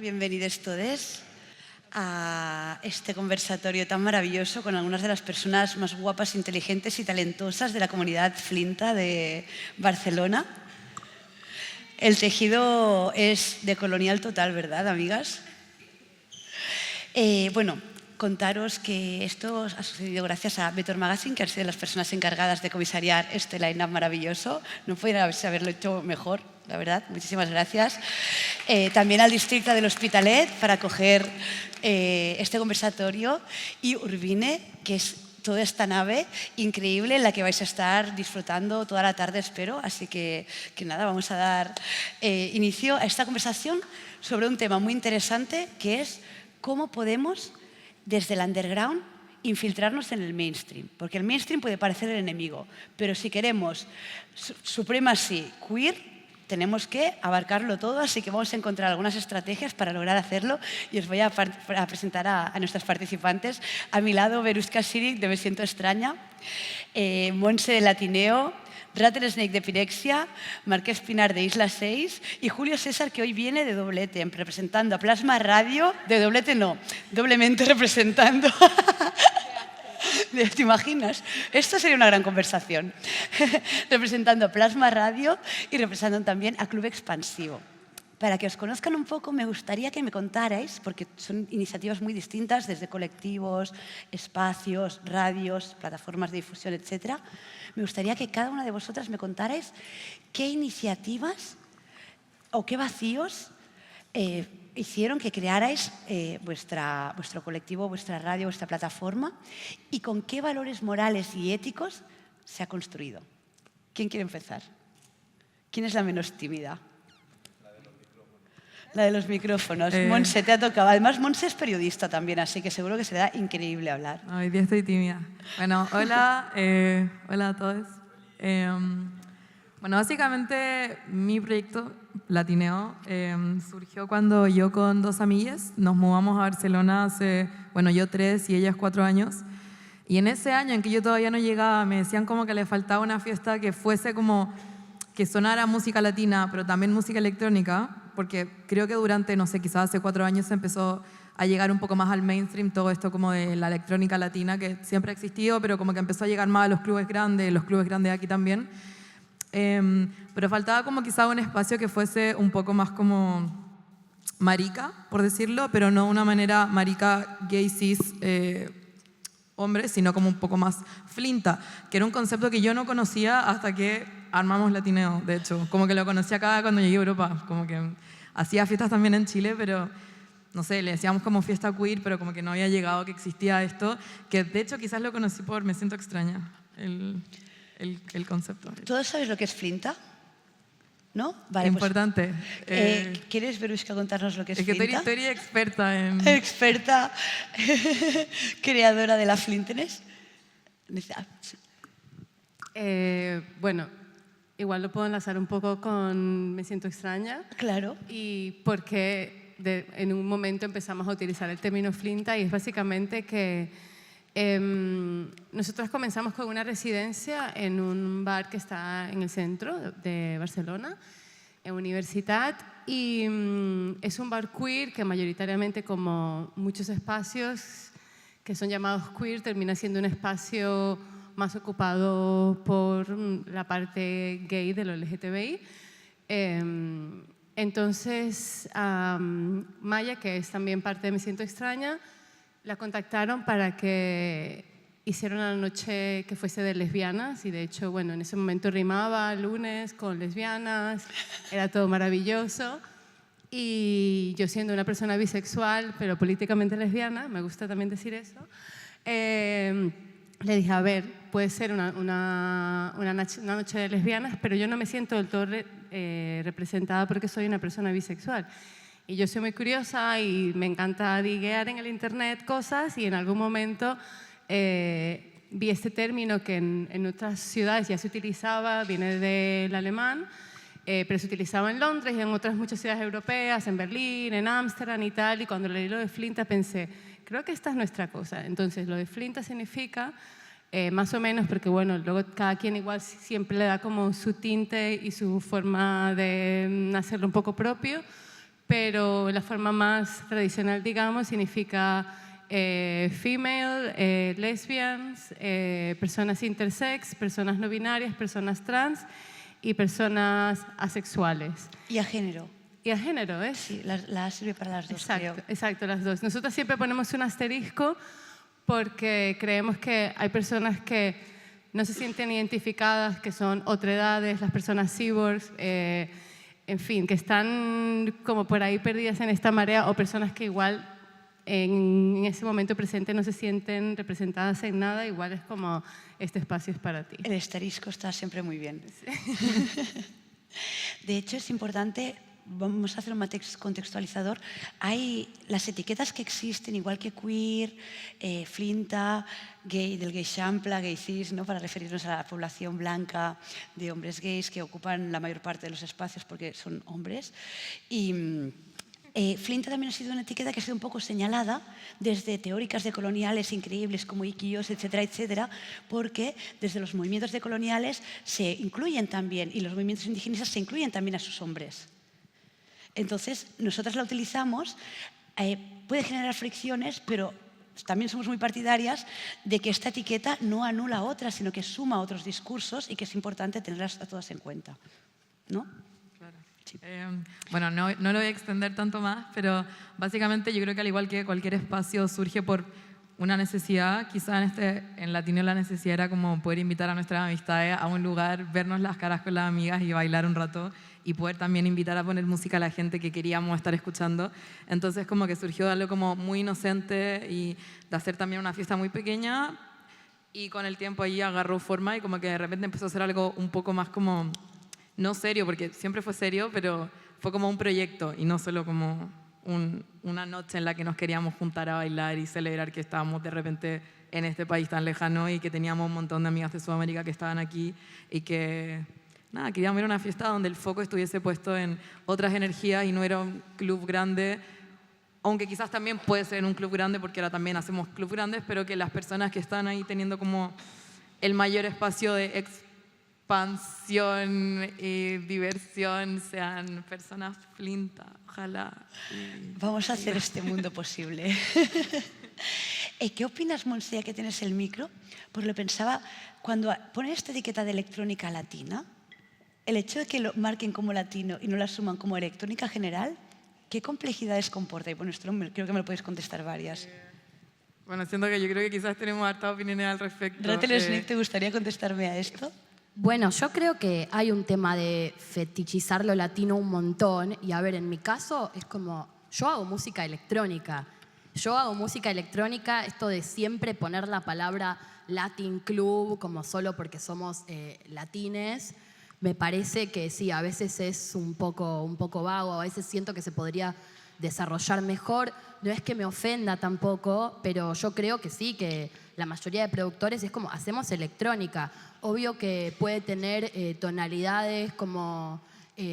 bienvenidos todos a este conversatorio tan maravilloso con algunas de las personas más guapas, inteligentes y talentosas de la comunidad Flinta de Barcelona. El tejido es de colonial total, ¿verdad, amigas? Bueno, contaros que esto ha sucedido gracias a Better Magazine, que han sido las personas encargadas de comisariar este line-up maravilloso. No podrían haberlo hecho mejor, la verdad. Muchísimas gracias. También al Distrito del Hospitalet para acoger este conversatorio y Urbine, que es toda esta nave increíble en la que vais a estar disfrutando toda la tarde, espero. Así que nada, vamos a dar inicio a esta conversación sobre un tema muy interesante que es cómo podemos, desde el underground, infiltrarnos en el mainstream. Porque el mainstream puede parecer el enemigo, pero si queremos supremacy queer, tenemos que abarcarlo todo, así que vamos a encontrar algunas estrategias para lograr hacerlo y os voy a presentar a nuestras participantes. A mi lado, Veruska Sirik, de Me Siento Extraña, Monse de Latineo, Rattlesnake de Pirexia, Marqués Pinar de Isla 6 y Julio César, que hoy viene de doblete, representando a Plasma Radio, de doblete no, doblemente representando... ¿Te imaginas? Esto sería una gran conversación. Representando a Plasma Radio y representando también a Club Expansivo. Para que os conozcan un poco, me gustaría que me contarais, porque son iniciativas muy distintas, desde colectivos, espacios, radios, plataformas de difusión, etc. Me gustaría que cada una de vosotras me contarais qué iniciativas o qué vacíos hicieron que crearais vuestro colectivo, vuestra radio, vuestra plataforma y con qué valores morales y éticos se ha construido. ¿Quién quiere empezar? ¿Quién es la menos tímida? La de los micrófonos. Monse, te ha tocado. Además, Monse es periodista también, así que seguro que será increíble hablar. Hoy día estoy tímida. Bueno, hola, hola a todos. Bueno, básicamente mi proyecto, Latineo, surgió cuando yo con dos amigas nos mudamos a Barcelona hace, bueno, yo 3 y ellas 4 años. Y en ese año en que yo todavía no llegaba, me decían como que le faltaba una fiesta que fuese como que sonara música latina, pero también música electrónica, porque creo que durante, no sé, quizás hace 4 años se empezó a llegar un poco más al mainstream todo esto como de la electrónica latina, que siempre ha existido, pero como que empezó a llegar más a los clubes grandes aquí también. Pero faltaba como quizá un espacio que fuese un poco más como marica, por decirlo, pero no una manera marica gay cis hombre, sino como un poco más flinta, que era un concepto que yo no conocía hasta que armamos Latineo, de hecho. Como que lo conocí acá cuando llegué a Europa, como que hacía fiestas también en Chile, pero no sé, le decíamos como fiesta queer, pero como que no había llegado que existía esto, que de hecho quizás lo conocí por Me Siento Extraña, el concepto. ¿Todos sabéis lo que es Flinta? ¿No? Vale, importante. ¿Quieres, Veruska, contarnos lo que es Flinta? Es que tú eres experta en... Experta, creadora de la Flintenes. Bueno, igual lo puedo enlazar un poco con Me Siento Extraña. Claro. Y porque en un momento empezamos a utilizar el término Flinta y es básicamente que nosotros comenzamos con una residencia en un bar que está en el centro de Barcelona, en Universitat, y es un bar queer que mayoritariamente, como muchos espacios que son llamados queer, termina siendo un espacio más ocupado por la parte gay de lo LGTBI. Entonces, Maya, que es también parte de Me Siento Extraña, la contactaron para que hiciera una noche que fuese de lesbianas y de hecho, bueno, en ese momento rimaba lunes con lesbianas, era todo maravilloso. Y yo siendo una persona bisexual, pero políticamente lesbiana, me gusta también decir eso, le dije, a ver, puede ser una noche de lesbianas, pero yo no me siento del todo representada porque soy una persona bisexual. Y yo soy muy curiosa y me encanta diguear en el internet cosas y en algún momento vi este término que en otras ciudades ya se utilizaba, viene del alemán, pero se utilizaba en Londres y en otras muchas ciudades europeas, en Berlín, en Ámsterdam y tal, y cuando leí lo de Flinta pensé, creo que esta es nuestra cosa. Entonces lo de Flinta significa, más o menos, porque bueno, luego cada quien igual siempre le da como su tinte y su forma de hacerlo un poco propio, pero la forma más tradicional, digamos, significa female, lesbians, personas intersex, personas no binarias, personas trans y personas asexuales. Y a género. Y a género, ¿eh? Sí, la sirve para las dos, Exacto, creo. exacto, las dos. Nosotros siempre ponemos un asterisco porque creemos que hay personas que no se sienten identificadas, que son otredades, las personas cyborgs, en fin, que están como por ahí perdidas en esta marea, o personas que igual en ese momento presente no se sienten representadas en nada, igual es como este espacio es para ti. El asterisco está siempre muy bien. De hecho, es importante, vamos a hacer un matiz contextualizador, hay las etiquetas que existen, igual que queer, flinta, gay, del gay champla, gay cis, ¿no? Para referirnos a la población blanca de hombres gays que ocupan la mayor parte de los espacios porque son hombres. Y flinta también ha sido una etiqueta que ha sido un poco señalada desde teóricas decoloniales increíbles como Iquios, etcétera, etcétera, porque desde los movimientos decoloniales se incluyen también, y los movimientos indigenistas se incluyen también a sus hombres. Entonces, nosotras la utilizamos, puede generar fricciones, pero también somos muy partidarias de que esta etiqueta no anula a otras, sino que suma a otros discursos y que es importante tenerlas a todas en cuenta, ¿no? Bueno, no lo voy a extender tanto más, pero básicamente yo creo que al igual que cualquier espacio surge por una necesidad, quizá en Latino la necesidad era como poder invitar a nuestras amistades a un lugar, vernos las caras con las amigas y bailar un rato y poder también invitar a poner música a la gente que queríamos estar escuchando. Entonces como que surgió de algo como muy inocente y de hacer también una fiesta muy pequeña, y con el tiempo ahí agarró forma y como que de repente empezó a ser algo un poco más como, no serio, porque siempre fue serio, pero fue como un proyecto y no solo como una noche en la que nos queríamos juntar a bailar y celebrar que estábamos de repente en este país tan lejano y que teníamos un montón de amigas de Sudamérica que estaban aquí y que, nada, queríamos ir a una fiesta donde el foco estuviese puesto en otras energías y no era un club grande, aunque quizás también puede ser un club grande porque ahora también hacemos club grandes, pero que las personas que están ahí teniendo como el mayor espacio de expansión y diversión sean personas flinta, ojalá. Vamos a hacer este mundo posible. ¿Qué opinas, Montse, ya que tienes el micro? Pues lo pensaba, cuando ponen esta etiqueta de electrónica latina, el hecho de que lo marquen como latino y no la asuman como electrónica general, ¿qué complejidades comporta? Y bueno, esto creo que me lo podéis contestar varias. Bueno, siento que yo creo que quizás tenemos hartas opiniones al respecto. Ratel Snick, ¿te gustaría contestarme a esto? Bueno, yo creo que hay un tema de fetichizar lo latino un montón. Y a ver, en mi caso es como, yo hago música electrónica. Esto de siempre poner la palabra Latin Club como solo porque somos latines, me parece que sí, a veces es un poco vago, a veces siento que se podría desarrollar mejor. No es que me ofenda tampoco, pero yo creo que sí, que la mayoría de productores es como, hacemos electrónica. Obvio que puede tener tonalidades como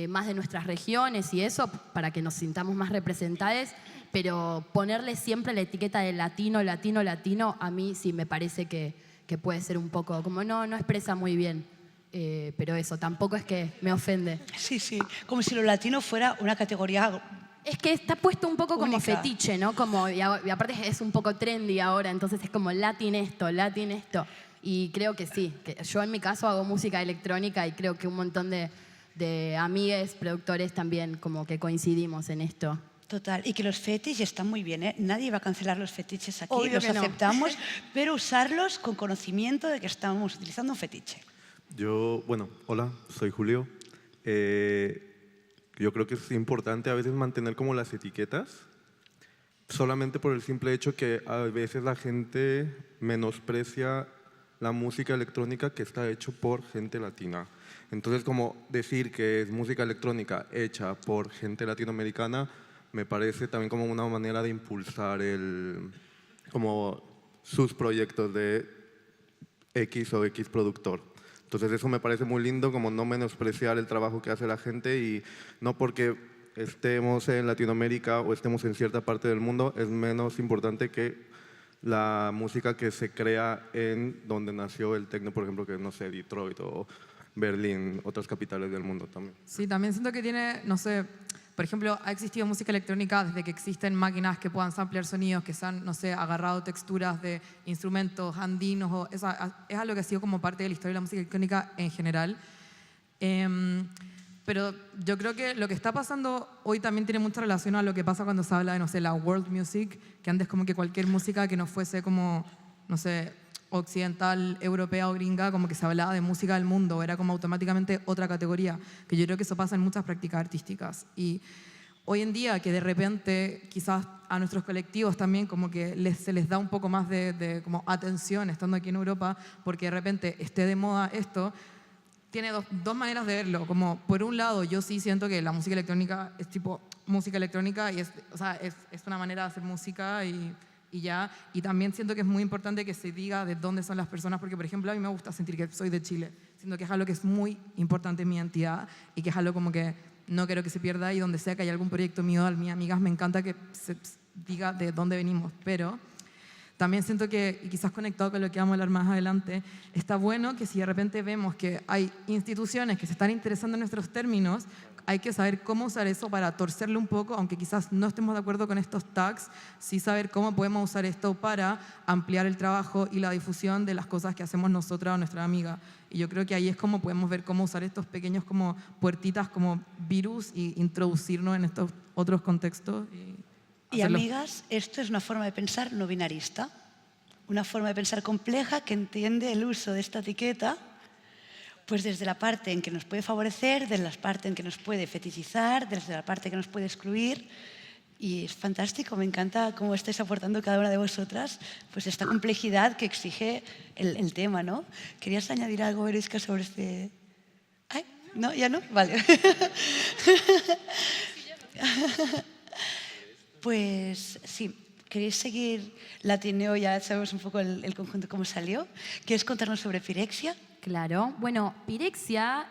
más de nuestras regiones y eso, para que nos sintamos más representadas, pero ponerle siempre la etiqueta de latino, latino, latino, a mí sí me parece que puede ser un poco, como no expresa muy bien. Pero eso, tampoco es que me ofende. Sí, sí, como si lo latino fuera una categoría. Es que está puesto un poco como única. fetiche, ¿no? Y aparte es un poco trendy ahora, entonces es como latin esto. Y creo que sí, que yo en mi caso hago música electrónica y creo que un montón de amigues, productores también como que coincidimos en esto. Total, y que los fetiches están muy bien, ¿eh? Nadie va a cancelar los fetiches aquí, Obvio los que no. aceptamos, pero usarlos con conocimiento de que estamos utilizando un fetiche. Hola, soy Julio. Yo creo que es importante a veces mantener como las etiquetas, solamente por el simple hecho que a veces la gente menosprecia la música electrónica que está hecho por gente latina. Entonces, como decir que es música electrónica hecha por gente latinoamericana, me parece también como una manera de impulsar como sus proyectos de X o X productor. Entonces eso me parece muy lindo, como no menospreciar el trabajo que hace la gente, y no porque estemos en Latinoamérica o estemos en cierta parte del mundo es menos importante que la música que se crea en donde nació el techno, por ejemplo, que no sé, Detroit o Berlín, otras capitales del mundo también. Sí, también siento que tiene, no sé, por ejemplo, ha existido música electrónica desde que existen máquinas que puedan samplear sonidos, que se han, no sé, agarrado texturas de instrumentos andinos, o es algo que ha sido como parte de la historia de la música electrónica en general. Pero yo creo que lo que está pasando hoy también tiene mucha relación a lo que pasa cuando se habla de, no sé, la world music, que antes como que cualquier música que no fuese como, no sé, occidental, europea o gringa, como que se hablaba de música del mundo, era como automáticamente otra categoría, que yo creo que eso pasa en muchas prácticas artísticas. Y hoy en día que de repente quizás a nuestros colectivos también como que se les da un poco más de como atención estando aquí en Europa, porque de repente esté de moda esto, tiene dos maneras de verlo. Como por un lado, yo sí siento que la música electrónica es tipo música electrónica y es una manera de hacer música y ya. Y también siento que es muy importante que se diga de dónde son las personas, porque por ejemplo a mí me gusta sentir que soy de Chile. Siento que es algo que es muy importante en mi identidad y que es algo como que no quiero que se pierda, y donde sea que haya algún proyecto mío, a mis amigas me encanta que se diga de dónde venimos. Pero también siento que, y quizás conectado con lo que vamos a hablar más adelante, está bueno que si de repente vemos que hay instituciones que se están interesando en nuestros términos, hay que saber cómo usar eso para torcerlo un poco, aunque quizás no estemos de acuerdo con estos tags, sí saber cómo podemos usar esto para ampliar el trabajo y la difusión de las cosas que hacemos nosotras o nuestra amiga. Y yo creo que ahí es como podemos ver cómo usar estos pequeños como puertitas, como virus, y introducirnos en estos otros contextos. Y amigas, esto es una forma de pensar no binarista, una forma de pensar compleja que entiende el uso de esta etiqueta pues desde la parte en que nos puede favorecer, desde la parte en que nos puede fetichizar, desde la parte que nos puede excluir. Y es fantástico, me encanta cómo estáis aportando cada una de vosotras pues esta complejidad que exige el tema, ¿no? ¿Querías añadir algo, Erisca, sobre este...? ¿Ay? ¿No? ¿Ya no? Vale. Pues sí, ¿queréis seguir Latineo? Ya sabemos un poco el conjunto cómo salió. ¿Quieres contarnos sobre Pirexia? Claro. Bueno, Pirexia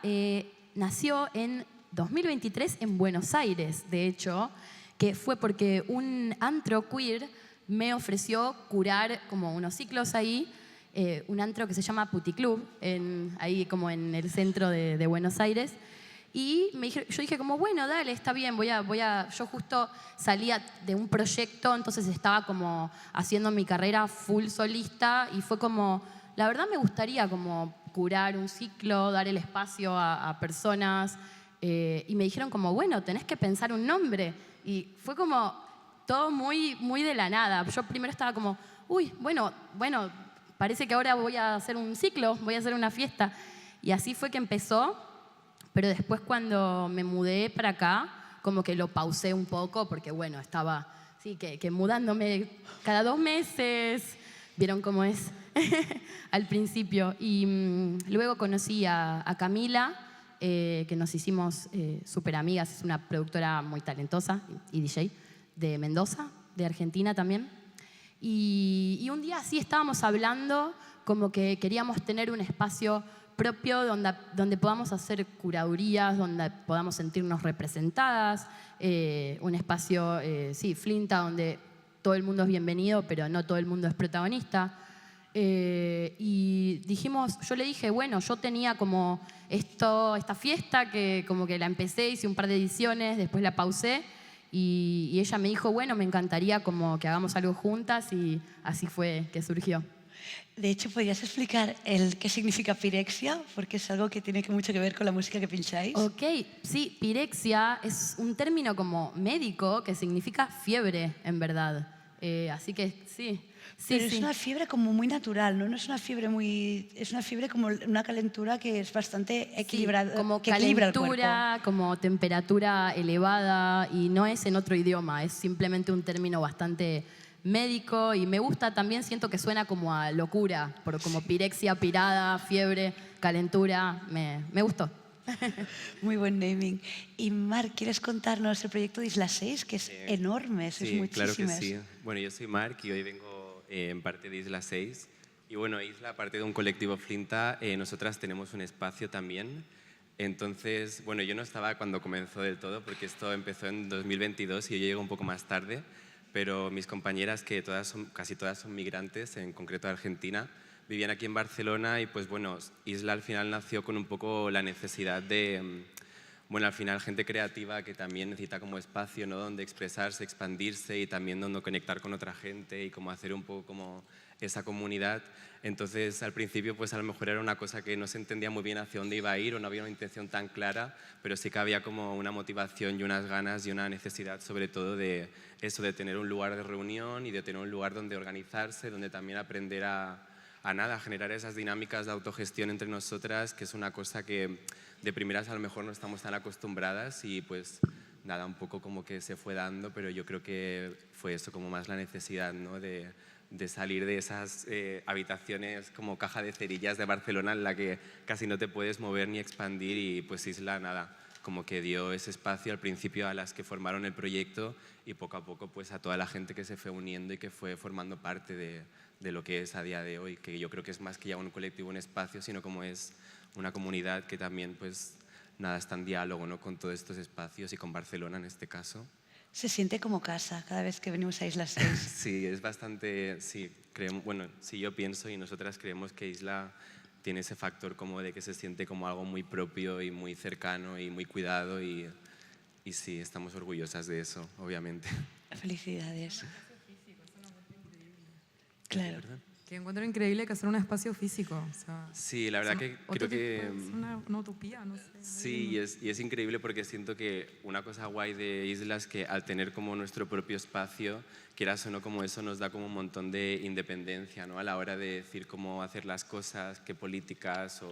nació en 2023 en Buenos Aires, de hecho, que fue porque un antro queer me ofreció curar como unos ciclos ahí, un antro que se llama Puticlub, ahí como en el centro de Buenos Aires. Y yo dije como, bueno, dale, está bien, yo justo salía de un proyecto, entonces estaba como haciendo mi carrera full solista y fue como, la verdad me gustaría como curar un ciclo, dar el espacio a personas, y me dijeron como, bueno, tenés que pensar un nombre. Y fue como todo muy, muy de la nada. Yo primero estaba como, uy, bueno, parece que ahora voy a hacer un ciclo, voy a hacer una fiesta. Y así fue que empezó. Pero después cuando me mudé para acá, como que lo pausé un poco porque, bueno, estaba sí, que mudándome cada 2 meses. ¿Vieron cómo es? Al principio. Y luego conocí a Camila, que nos hicimos súper amigas. Es una productora muy talentosa y DJ de Mendoza, de Argentina también. Y un día así estábamos hablando como que queríamos tener un espacio propio donde podamos hacer curadurías, donde podamos sentirnos representadas, un espacio, sí, Flinta, donde todo el mundo es bienvenido, pero no todo el mundo es protagonista. Y yo le dije, bueno, yo tenía como esta fiesta que como que la empecé, hice un par de ediciones, después la pausé, y ella me dijo, bueno, me encantaría como que hagamos algo juntas, y así fue que surgió. De hecho, ¿podrías explicar qué significa pirexia? Porque es algo que tiene mucho que ver con la música que pincháis. Ok, sí, pirexia es un término como médico que significa fiebre, en verdad. Así que sí. Pero es una fiebre como muy natural, ¿no? No es una fiebre es una fiebre como una calentura que es bastante equilibrada, como que equilibra el cuerpo. calentura, como temperatura elevada, y no es en otro idioma, es simplemente un término bastante médico, y me gusta también, siento que suena como a locura, como pirexia, pirada, fiebre, calentura, me gustó. Muy buen naming. Y Marc, ¿quieres contarnos el proyecto de Isla 6? Que es enorme, sí, es muchísimas. Claro que sí. Bueno, yo soy Marc y hoy vengo en parte de Isla 6. Y bueno, Isla, aparte de un colectivo Flinta, nosotras tenemos un espacio también. Entonces, bueno, yo no estaba cuando comenzó del todo, porque esto empezó en 2022 y yo llego un poco más tarde, pero mis compañeras, que casi todas son migrantes, en concreto de Argentina, vivían aquí en Barcelona, y pues bueno, Isla al final nació con un poco la necesidad de bueno, al final gente creativa que también necesita como espacio, ¿no? Donde expresarse, expandirse y también donde conectar con otra gente y como hacer un poco como esa comunidad. Entonces, al principio, pues a lo mejor era una cosa que no se entendía muy bien hacia dónde iba a ir o no había una intención tan clara, pero sí que había como una motivación y unas ganas y una necesidad, sobre todo, de eso, de tener un lugar de reunión y de tener un lugar donde organizarse, donde también aprender a nada, a generar esas dinámicas de autogestión entre nosotras, que es una cosa que de primeras a lo mejor no estamos tan acostumbradas y pues nada, un poco como que se fue dando, pero yo creo que fue eso, como más la necesidad, ¿no? de salir de esas habitaciones como caja de cerillas de Barcelona en la que casi no te puedes mover ni expandir y pues Isla nada, como que dio ese espacio al principio a las que formaron el proyecto y poco a poco pues a toda la gente que se fue uniendo y que fue formando parte de lo que es a día de hoy, que yo creo que es más que ya un colectivo, un espacio, sino como es una comunidad que también pues nada, está en diálogo, ¿no? Con todos estos espacios y con Barcelona en este caso. Se siente como casa cada vez que venimos a Isla 6. Sí, es bastante, sí, creemos, bueno, sí, yo pienso y nosotras creemos que Isla tiene ese factor como de que se siente como algo muy propio y muy cercano y muy cuidado y sí, estamos orgullosas de eso, obviamente. Felicidades. Claro. Que encuentro increíble que hacer un espacio físico. O sea, Sí, la verdad que creo que... Es una utopía, no sé. Sí, y es increíble porque siento que una cosa guay de Isla es que al tener como nuestro propio espacio, quieras o no, como eso nos da como un montón de independencia, ¿no? A la hora de decir cómo hacer las cosas, qué políticas o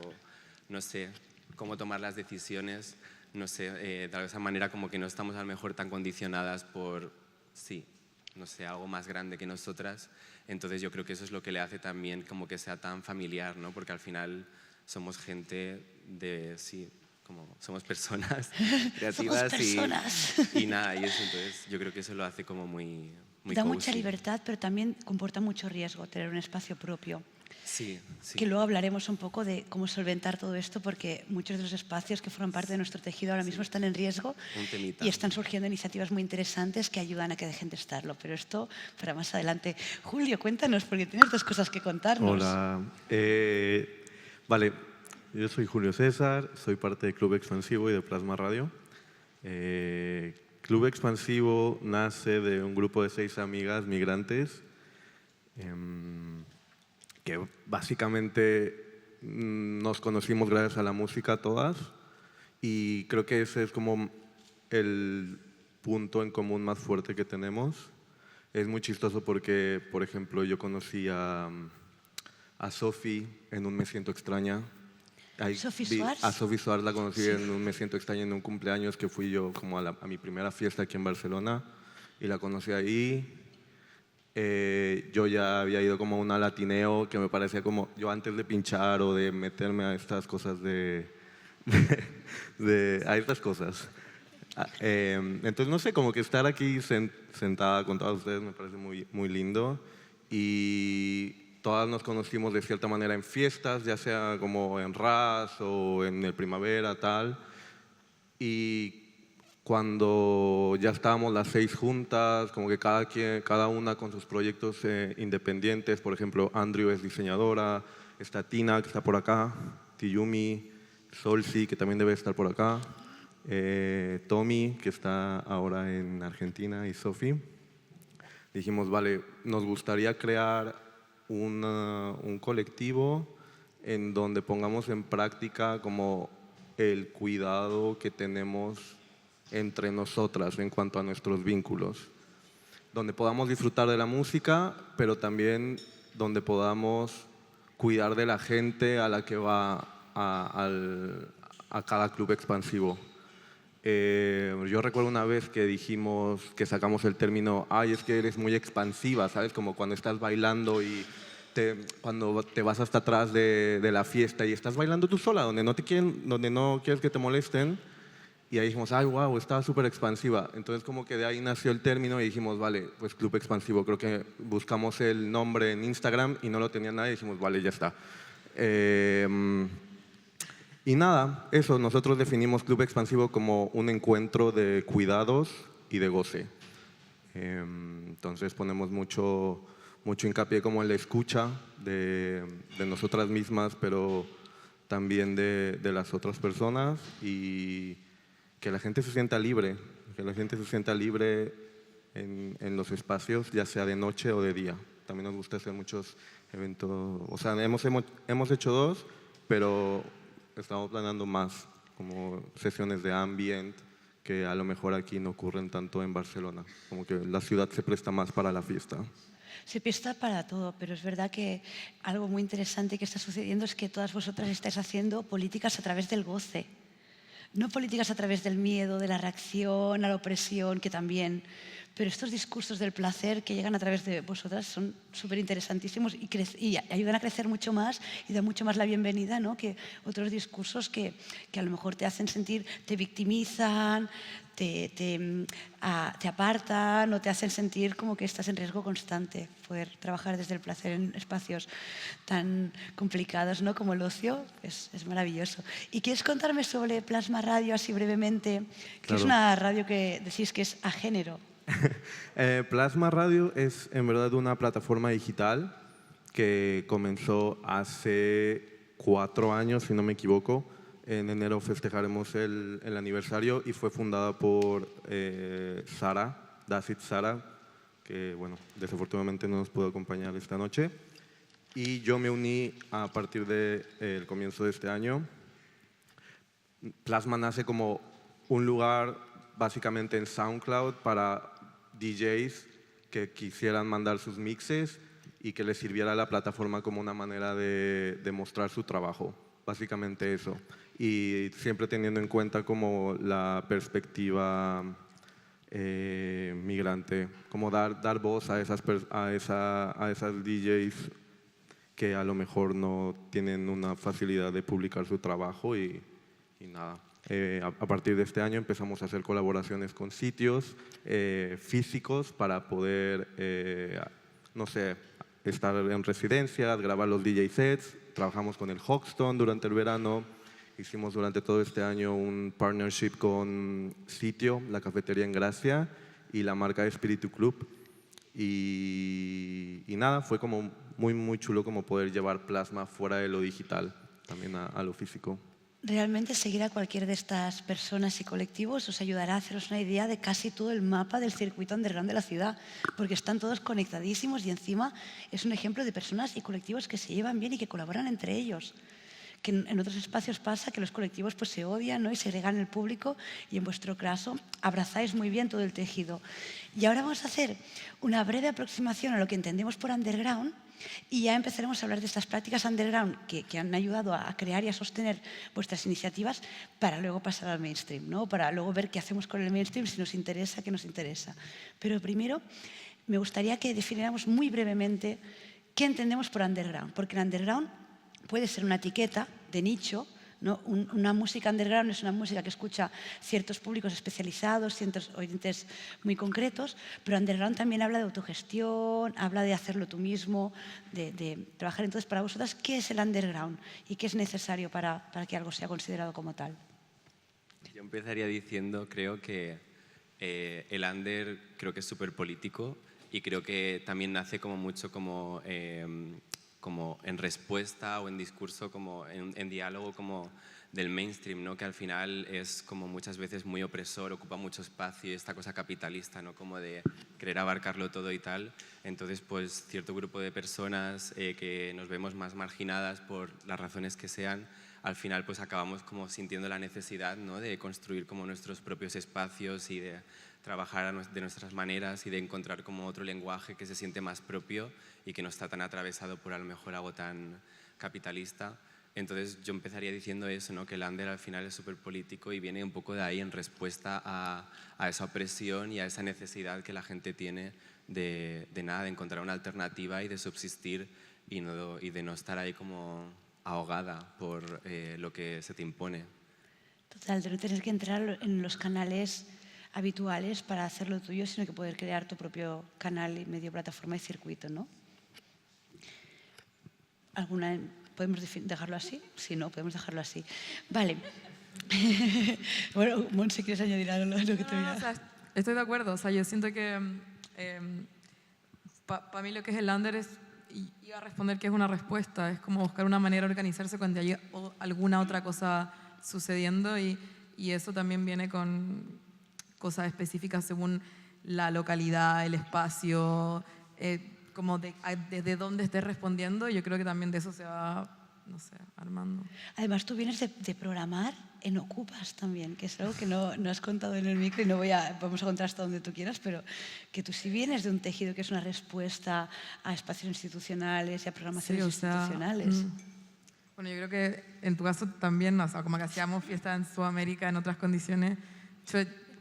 no sé, cómo tomar las decisiones, no sé, de esa manera como que no estamos a lo mejor tan condicionadas por, sí, no sé, algo más grande que nosotras. Entonces yo creo que eso es lo que le hace también como que sea tan familiar, ¿no? Porque al final somos gente de, sí, como somos personas creativas Somos personas. y nada, y eso, entonces yo creo que eso lo hace como muy Da cozy. mucha libertad, pero también comporta mucho riesgo tener un espacio propio. Sí, sí. Que luego hablaremos un poco de cómo solventar todo esto, porque muchos de los espacios que forman parte de nuestro tejido ahora mismo están en riesgo Un temita. y están surgiendo iniciativas muy interesantes que ayudan a que dejen de estarlo. Pero esto para más adelante. Julio, cuéntanos, porque tienes dos cosas que contarnos. Hola. Vale, yo soy Julio César, soy parte de Club Expansivo y de Plasma Radio. Club Expansivo nace de un grupo de 6 amigas migrantes que básicamente nos conocimos gracias a la música todas y creo que ese es como el punto en común más fuerte que tenemos. Es muy chistoso porque, por ejemplo, yo conocí a Sofi en un Me Siento Extraña. ¿Sofi Suárez? A Sofi Suárez la conocí en un Me Siento Extraña en un cumpleaños que fui yo como a mi primera fiesta aquí en Barcelona y la conocí ahí. Yo ya había ido como a una latineo que me parecía como, yo antes de pinchar o de meterme a estas cosas a estas cosas. Entonces, no sé, como que estar aquí sentada con todos ustedes me parece muy, muy lindo y todas nos conocimos de cierta manera en fiestas, ya sea como en RAS o en el Primavera, tal. Y cuando ya estábamos las 6 juntas, como que cada una con sus proyectos independientes. Por ejemplo, Andrew es diseñadora, está Tina, que está por acá, Tiyumi, Solsi, que también debe estar por acá, Tommy, que está ahora en Argentina, y Sofi. Dijimos, vale, nos gustaría crear un colectivo en donde pongamos en práctica como el cuidado que tenemos entre nosotras en cuanto a nuestros vínculos, donde podamos disfrutar de la música, pero también donde podamos cuidar de la gente a la que va a cada club expansivo. Yo recuerdo una vez que dijimos, que sacamos el término, ay, es que eres muy expansiva, ¿sabes? Como cuando estás bailando y cuando te vas hasta atrás de la fiesta y estás bailando tú sola, donde no quieres que te molesten. Y ahí dijimos, ay, wow, estaba súper expansiva. Entonces como que de ahí nació el término y dijimos, vale, pues Club Expansivo. Creo que buscamos el nombre en Instagram y no lo tenía nadie y dijimos, vale, ya está. Y nada, eso, nosotros definimos Club Expansivo como un encuentro de cuidados y de goce. Entonces ponemos mucho hincapié como en la escucha de nosotras mismas, pero también de las otras personas y que la gente se sienta libre, que la gente se sienta libre en los espacios, ya sea de noche o de día. También nos gusta hacer muchos eventos, o sea, hemos hecho 2, pero estamos planeando más, como sesiones de ambient, que a lo mejor aquí no ocurren tanto en Barcelona, como que la ciudad se presta más para la fiesta. Se presta para todo, pero es verdad que algo muy interesante que está sucediendo es que todas vosotras estáis haciendo políticas a través del goce. No políticas a través del miedo, de la reacción, a la opresión, que también. Pero estos discursos del placer que llegan a través de vosotras son súper interesantísimos y ayudan a crecer mucho más y dan mucho más la bienvenida, ¿no? Que otros discursos que a lo mejor te hacen sentir, te victimizan, te apartan o te hacen sentir como que estás en riesgo constante. Poder trabajar desde el placer en espacios tan complicados, ¿no? Como el ocio es maravilloso. ¿Y quieres contarme sobre Plasma Radio así brevemente? Que es Claro. una radio que decís que es a género. Plasma Radio es en verdad una plataforma digital que comenzó hace 4 años, si no me equivoco. En enero festejaremos el aniversario y fue fundada por Sara, Dasit Sara, que bueno, desafortunadamente no nos pudo acompañar esta noche. Y yo me uní a partir del comienzo de este año. Plasma nace como un lugar básicamente en SoundCloud para DJs que quisieran mandar sus mixes y que les sirviera la plataforma como una manera de mostrar su trabajo. Básicamente eso. Y siempre teniendo en cuenta como la perspectiva migrante, como dar voz a esas DJs que a lo mejor no tienen una facilidad de publicar su trabajo y nada. A partir de este año empezamos a hacer colaboraciones con sitios físicos para poder, no sé, estar en residencias, grabar los DJ sets. Trabajamos con el Hoxton durante el verano. Hicimos durante todo este año un partnership con Sitio, la cafetería en Gracia, y la marca Espíritu Club. Y nada, fue como muy chulo como poder llevar Plasma fuera de lo digital, también a lo físico. Realmente seguir a cualquiera de estas personas y colectivos os ayudará a haceros una idea de casi todo el mapa del circuito underground de la ciudad, porque están todos conectadísimos y encima es un ejemplo de personas y colectivos que se llevan bien y que colaboran entre ellos. Que en otros espacios pasa que los colectivos pues, se odian, ¿no? Y segregan el público, y en vuestro caso abrazáis muy bien todo el tejido. Y ahora vamos a hacer una breve aproximación a lo que entendemos por underground y ya empezaremos a hablar de estas prácticas underground que han ayudado a crear y a sostener vuestras iniciativas para luego pasar al mainstream, ¿no? Para luego ver qué hacemos con el mainstream, si nos interesa, qué nos interesa. Pero primero me gustaría que definiéramos muy brevemente qué entendemos por underground, porque el underground puede ser una etiqueta de nicho, ¿no? Una música underground es una música que escucha ciertos públicos especializados, ciertos oyentes muy concretos, pero underground también habla de autogestión, habla de hacerlo tú mismo, de trabajar. Entonces, para vosotras, ¿qué es el underground y qué es necesario para que algo sea considerado como tal? Yo empezaría diciendo, creo que el under creo que es súper político y creo que también nace como mucho como en respuesta o en discurso, como en diálogo como del mainstream, ¿no? Que al final es como muchas veces muy opresor, ocupa mucho espacio, esta cosa capitalista, ¿no? Como de querer abarcarlo todo y tal. Entonces, pues cierto grupo de personas que nos vemos más marginadas por las razones que sean, al final pues acabamos como sintiendo la necesidad, ¿no? De construir como nuestros propios espacios y de trabajar de nuestras maneras y de encontrar como otro lenguaje que se siente más propio y que no está tan atravesado por a lo mejor algo tan capitalista. Entonces yo empezaría diciendo eso, ¿no? Que el under al final es súper político y viene un poco de ahí en respuesta a esa opresión y a esa necesidad que la gente tiene de encontrar una alternativa y de subsistir y de no estar ahí como ahogada por lo que se te impone. Total, de no tener que entrar en los canales habituales para hacer lo tuyo, sino que poder crear tu propio canal y medio, plataforma y circuito, ¿no? ¿Podemos dejarlo así? Sí, no, podemos dejarlo así. Vale. Bueno, Montse, ¿quieres añadir algo a lo que te voy a...? O sea, estoy de acuerdo. O sea, yo siento que para mí lo que es el under es, y iba a responder que es una respuesta, es como buscar una manera de organizarse cuando hay alguna otra cosa sucediendo y y eso también viene con cosas específicas según la localidad, el espacio, como desde dónde estés respondiendo. Yo creo que también de eso se va, no sé, armando. Además, tú vienes de programar en Ocupas también, que es algo que no has contado en el micro y vamos a contar hasta donde tú quieras, pero que tú sí vienes de un tejido que es una respuesta a espacios institucionales y a programaciones institucionales. Bueno, yo creo que en tu caso también, o sea, como que hacíamos fiestas en Sudamérica en otras condiciones.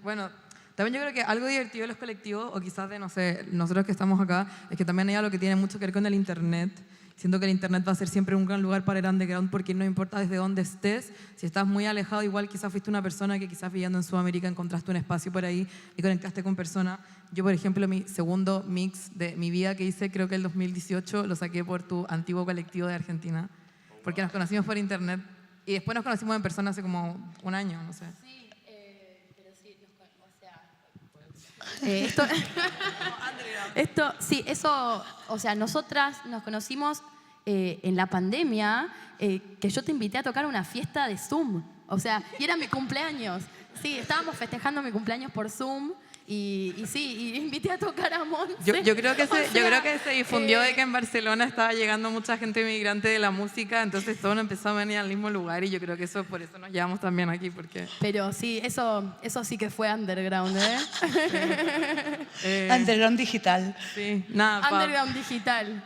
Bueno, también yo creo que algo divertido de los colectivos, o quizás de, no sé, nosotros que estamos acá, es que también hay algo que tiene mucho que ver con el Internet. Siento que el Internet va a ser siempre un gran lugar para el underground porque no importa desde dónde estés, si estás muy alejado, igual quizás fuiste una persona que quizás viviendo en Sudamérica encontraste un espacio por ahí y conectaste con personas. Yo, por ejemplo, mi segundo mix de mi vida que hice, creo que el 2018, lo saqué por tu antiguo colectivo de Argentina, porque nos conocimos por Internet y después nos conocimos en persona hace como un año, no sé. Sí, pero sí, o sea, sí, eso, o sea, nosotras nos conocimos en la pandemia, que yo te invité a tocar una fiesta de Zoom, o sea, y era mi cumpleaños. Sí, estábamos festejando mi cumpleaños por Zoom y sí, y invité a tocar a Monse. Yo creo que se difundió de que en Barcelona estaba llegando mucha gente migrante de la música, entonces todo empezó a venir al mismo lugar y yo creo que eso por eso nos llevamos también aquí, porque... Pero sí, eso sí que fue underground, ¿eh? Underground digital. Sí, nada, Underground digital.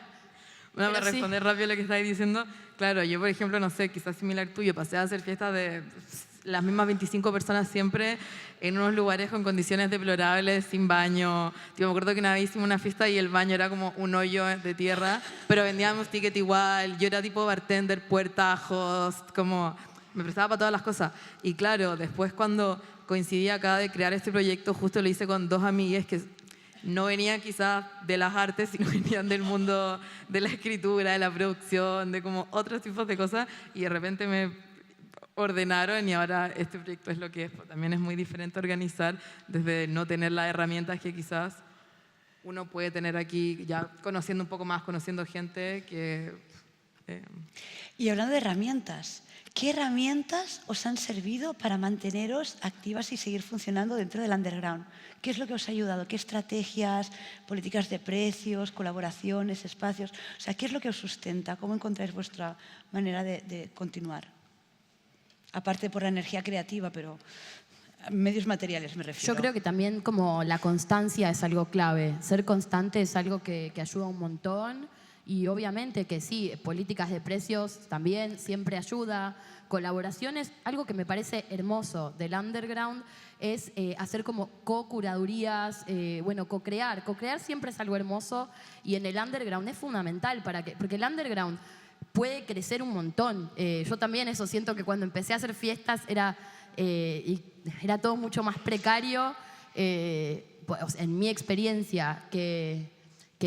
Bueno, para Pero sí. responder rápido lo que estáis diciendo, claro, yo por ejemplo, no sé, quizás similar tuyo, pasé a hacer fiestas de las mismas 25 personas siempre en unos lugares con condiciones deplorables, sin baño. Tío, me acuerdo que una vez hicimos una fiesta y el baño era como un hoyo de tierra, pero vendíamos ticket igual. Yo era tipo bartender, puerta, host, como me prestaba para todas las cosas. Y claro, después cuando coincidí acá de crear este proyecto, justo lo hice con dos amigas que no venían quizás de las artes, sino venían del mundo de la escritura, de la producción, de como otros tipos de cosas, y de repente me ordenaron y ahora este proyecto es lo que es. También es muy diferente organizar desde no tener las herramientas que quizás uno puede tener aquí, ya conociendo un poco más, conociendo gente que... Y hablando de herramientas, ¿qué herramientas os han servido para manteneros activas y seguir funcionando dentro del underground? ¿Qué es lo que os ha ayudado? ¿Qué estrategias, políticas de precios, colaboraciones, espacios? O sea, ¿qué es lo que os sustenta? ¿Cómo encontráis vuestra manera de continuar? Aparte por la energía creativa, pero medios materiales me refiero. Yo creo que también como la constancia es algo clave. Ser constante es algo que ayuda un montón. Y obviamente que sí, políticas de precios también siempre ayuda. Colaboraciones, algo que me parece hermoso del underground es hacer como co-curadurías, bueno, co-crear. Co-crear siempre es algo hermoso y en el underground es fundamental porque el underground puede crecer un montón. Yo también eso siento que cuando empecé a hacer fiestas era todo mucho más precario, pues, en mi experiencia, que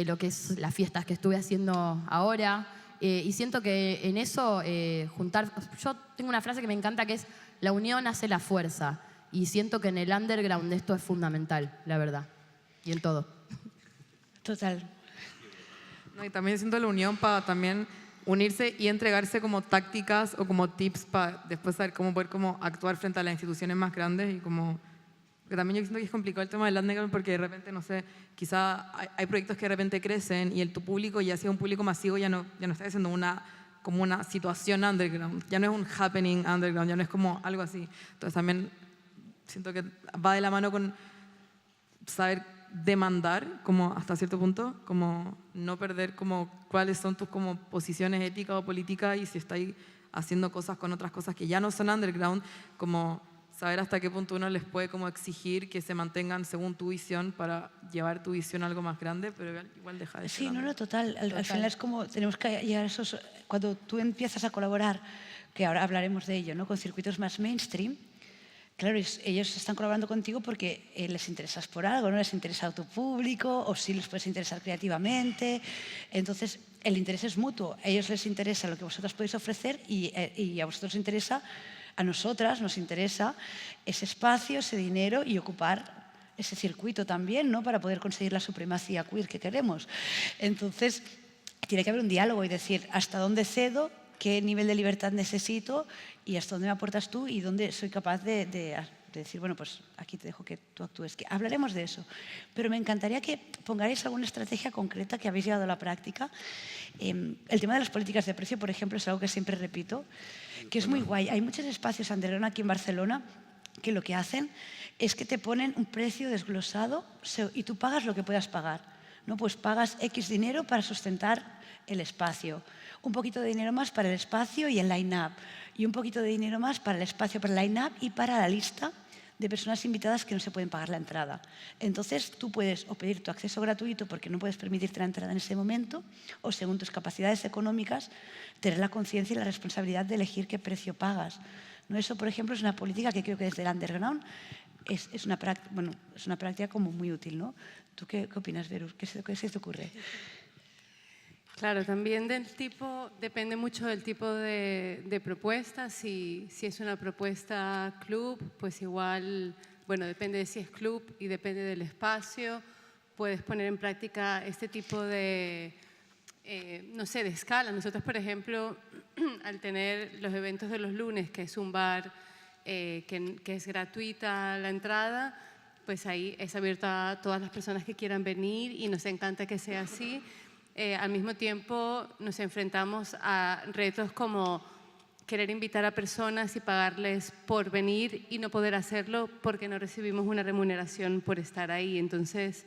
lo que es las fiestas que estuve haciendo ahora. Y siento que en eso yo tengo una frase que me encanta que es la unión hace la fuerza. Y siento que en el underground esto es fundamental, la verdad. Y en todo. Total. No, y también siento la unión para también unirse y entregarse como tácticas o como tips para después saber cómo poder como actuar frente a las instituciones más grandes y como... Porque también yo siento que es complicado el tema del underground porque de repente, no sé, quizá hay proyectos que de repente crecen y tu público ya sea un público masivo ya no está haciendo como una situación underground, ya no es un happening underground, ya no es como algo así. Entonces también siento que va de la mano con saber demandar como hasta cierto punto, como no perder como cuáles son tus como posiciones éticas o políticas y si estáis haciendo cosas con otras cosas que ya no son underground, como saber hasta qué punto uno les puede como exigir que se mantengan según tu visión para llevar tu visión a algo más grande, pero igual deja de ser. Sí, no, total. Al final es como tenemos que llegar a esos... Cuando tú empiezas a colaborar, que ahora hablaremos de ello, ¿no? Con circuitos más mainstream, claro, ellos están colaborando contigo porque les interesas por algo, no les interesa a tu público o sí les puedes interesar creativamente. Entonces, el interés es mutuo. A ellos les interesa lo que vosotros podéis ofrecer y a vosotros os interesa, a nosotras nos interesa ese espacio, ese dinero y ocupar ese circuito también, ¿no? Para poder conseguir la supremacía queer que queremos. Entonces, tiene que haber un diálogo y decir hasta dónde cedo qué nivel de libertad necesito y hasta dónde me aportas tú y dónde soy capaz de decir, bueno, pues aquí te dejo que tú actúes. Que hablaremos de eso. Pero me encantaría que pongáis alguna estrategia concreta que habéis llevado a la práctica. El tema de las políticas de precio, por ejemplo, es algo que siempre repito, que es muy guay. Hay muchos espacios underground aquí en Barcelona que lo que hacen es que te ponen un precio desglosado y tú pagas lo que puedas pagar, ¿no? Pues pagas X dinero para sustentar el espacio, un poquito de dinero más para el espacio y el line-up, y un poquito de dinero más para el espacio, para el line-up y para la lista de personas invitadas que no se pueden pagar la entrada. Entonces, tú puedes o pedir tu acceso gratuito porque no puedes permitirte la entrada en ese momento, o según tus capacidades económicas, tener la conciencia y la responsabilidad de elegir qué precio pagas, ¿no? Eso, por ejemplo, es una política que creo que desde el underground es una práctica como muy útil, ¿no? ¿Tú qué opinas, Veru? ¿Qué se te ocurre? Claro, también del tipo, depende mucho del tipo de propuesta. Si es una propuesta club, pues igual, bueno, depende de si es club y depende del espacio. Puedes poner en práctica este tipo de, no sé, de escala. Nosotros, por ejemplo, al tener los eventos de los lunes, que es un bar que es gratuita la entrada, pues ahí es abierta a todas las personas que quieran venir y nos encanta que sea así. Al mismo tiempo nos enfrentamos a retos como querer invitar a personas y pagarles por venir y no poder hacerlo porque no recibimos una remuneración por estar ahí. Entonces,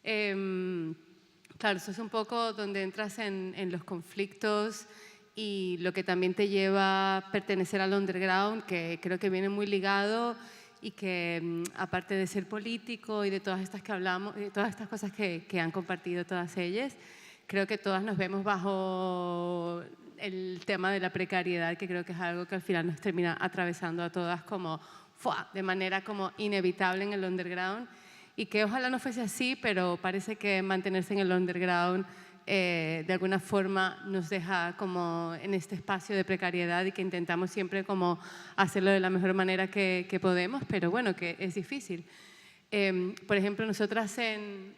claro, eso es un poco donde entras en los conflictos y lo que también te lleva a pertenecer al underground, que creo que viene muy ligado y que aparte de ser político y de todas estas que hablamos, de todas estas cosas que han compartido todas ellas, creo que todas nos vemos bajo el tema de la precariedad, que creo que es algo que al final nos termina atravesando a todas como de manera como inevitable en el underground, y que ojalá no fuese así, pero parece que mantenerse en el underground de alguna forma nos deja como en este espacio de precariedad y que intentamos siempre como hacerlo de la mejor manera que podemos, pero bueno, que es difícil. Por ejemplo, nosotras en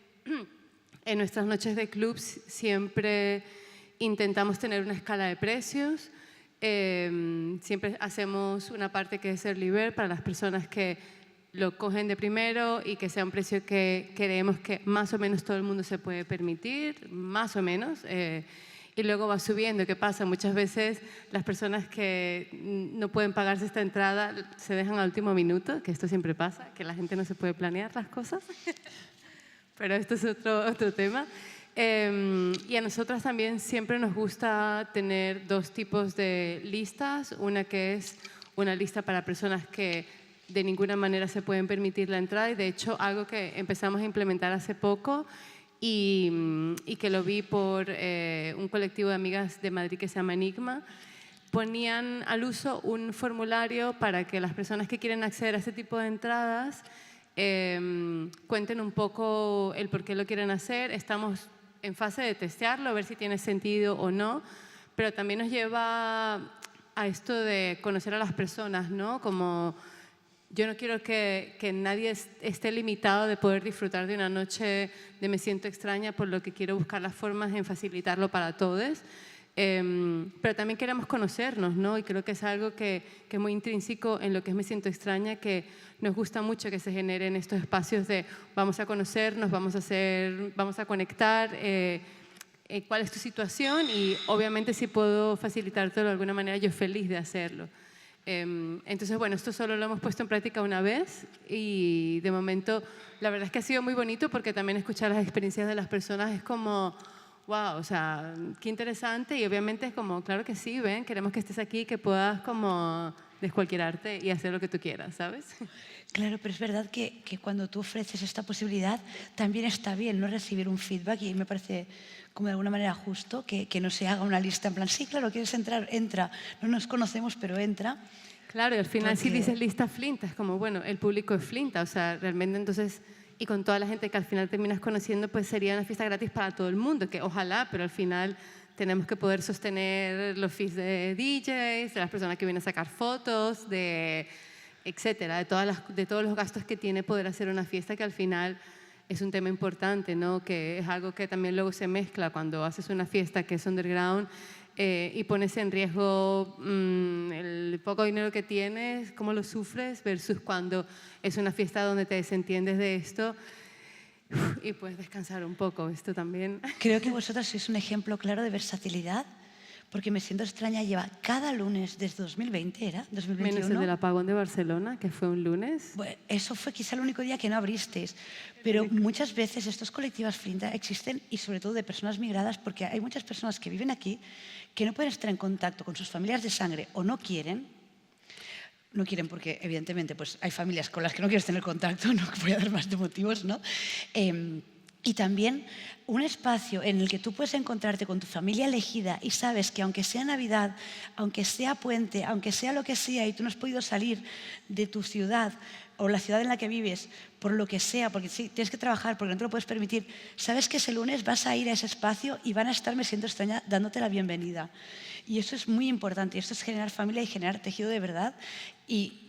nuestras noches de clubs siempre intentamos tener una escala de precios. Siempre hacemos una parte que es early bird para las personas que lo cogen de primero y que sea un precio que creemos que más o menos todo el mundo se puede permitir, más o menos. Y luego va subiendo. ¿Qué pasa? Muchas veces las personas que no pueden pagarse esta entrada se dejan al último minuto, que esto siempre pasa, que la gente no se puede planear las cosas. Pero esto es otro tema. Y a nosotras también siempre nos gusta tener dos tipos de listas. Una que es una lista para personas que de ninguna manera se pueden permitir la entrada, y de hecho algo que empezamos a implementar hace poco y que lo vi por un colectivo de amigas de Madrid que se llama Enigma. Ponían al uso un formulario para que las personas que quieren acceder a este tipo de entradas cuenten un poco el por qué lo quieren hacer. Estamos en fase de testearlo, a ver si tiene sentido o no, pero también nos lleva a esto de conocer a las personas, ¿no? Como yo no quiero que nadie esté limitado de poder disfrutar de una noche de Me Siento Extraña, por lo que quiero buscar las formas en facilitarlo para todos. Pero también queremos conocernos, ¿no? Y creo que es algo que es muy intrínseco en lo que es Me Siento Extraña, que nos gusta mucho que se generen estos espacios de vamos a conocernos, vamos a conectar, cuál es tu situación, y obviamente si puedo facilitártelo de alguna manera, yo feliz de hacerlo. Entonces, bueno, esto solo lo hemos puesto en práctica una vez y de momento la verdad es que ha sido muy bonito, porque también escuchar las experiencias de las personas es como wow, o sea, qué interesante, y obviamente es como, claro que sí, ven, queremos que estés aquí, que puedas como descualquierarte y hacer lo que tú quieras, ¿sabes? Claro, pero es verdad que cuando tú ofreces esta posibilidad también está bien, ¿no? Recibir un feedback, y me parece como de alguna manera justo que no se haga una lista en plan, sí, claro, quieres entrar, entra, no nos conocemos, pero entra. Claro, y al final si Porque dices lista Flinta, es como, bueno, el público es Flinta, o sea, realmente entonces, y con toda la gente que al final terminas conociendo, pues sería una fiesta gratis para todo el mundo, que ojalá, pero al final tenemos que poder sostener los fees de DJs, de las personas que vienen a sacar fotos, etcétera, de todos los gastos que tiene poder hacer una fiesta, que al final es un tema importante, ¿no? Que es algo que también luego se mezcla cuando haces una fiesta que es underground y pones en riesgo el poco dinero que tienes, cómo lo sufres, versus cuando es una fiesta donde te desentiendes de esto y puedes descansar un poco. Esto también. Creo que vosotras sois un ejemplo claro de versatilidad, porque Me Siento Extraña lleva cada lunes desde 2020, ¿era? 2021. Menos el del apagón de Barcelona, que fue un lunes. Bueno, eso fue quizá el único día que no abristeis, pero muchas veces estos colectivos Flinta existen y sobre todo de personas migradas, porque hay muchas personas que viven aquí que no pueden estar en contacto con sus familiares de sangre o no quieren porque evidentemente pues hay familias con las que no quieres tener contacto, no voy a dar más de motivos, ¿no? Y también un espacio en el que tú puedes encontrarte con tu familia elegida y sabes que aunque sea Navidad, aunque sea puente, aunque sea lo que sea y tú no has podido salir de tu ciudad o la ciudad en la que vives por lo que sea, porque sí, tienes que trabajar, porque no te lo puedes permitir, sabes que ese lunes vas a ir a ese espacio y van a estar Me Siento Extraña dándote la bienvenida. Y eso es muy importante, y esto es generar familia y generar tejido de verdad. Y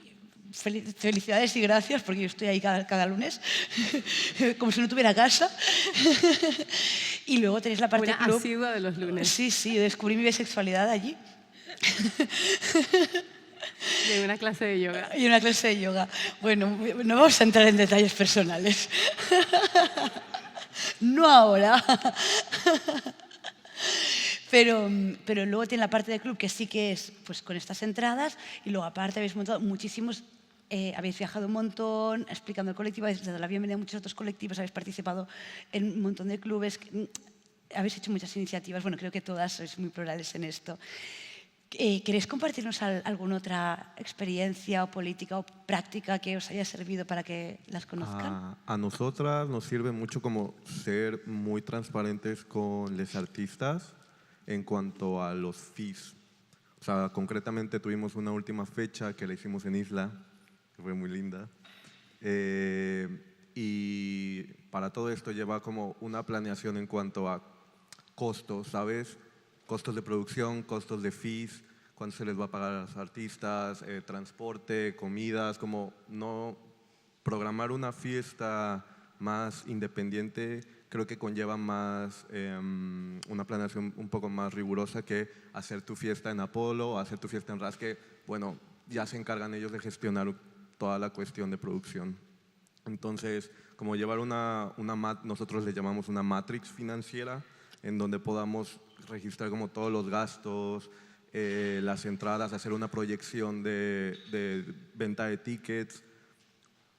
felicidades y gracias, porque yo estoy ahí cada lunes, como si no tuviera casa. Y luego tenéis la parte Una club. asidua de los lunes. Sí, sí, descubrí mi bisexualidad allí. Y en una clase de yoga. Y una clase de yoga. Bueno, no vamos a entrar en detalles personales. No ahora. Pero luego tiene la parte del club que sí que es pues, con estas entradas y luego aparte habéis montado muchísimos, habéis viajado un montón explicando el colectivo, habéis dado la bienvenida a muchos otros colectivos, habéis participado en un montón de clubes, habéis hecho muchas iniciativas, bueno, creo que todas sois muy plurales en esto. ¿Queréis compartirnos alguna otra experiencia o política o práctica que os haya servido para que las conozcan? A nosotras nos sirve mucho como ser muy transparentes con los artistas en cuanto a los fees. O sea, concretamente tuvimos una última fecha que la hicimos en Isla, que fue muy linda. Y para todo esto lleva como una planeación en cuanto a costos, ¿sabes? Costos de producción, costos de fees, cuánto se les va a pagar a los artistas, transporte, comidas, como no programar una fiesta más independiente creo que conlleva más una planeación un poco más rigurosa que hacer tu fiesta en Apolo o hacer tu fiesta en RAS, que bueno, ya se encargan ellos de gestionar toda la cuestión de producción. Entonces, como llevar nosotros le llamamos una matrix financiera, en donde podamos registrar como todos los gastos, las entradas, hacer una proyección de venta de tickets.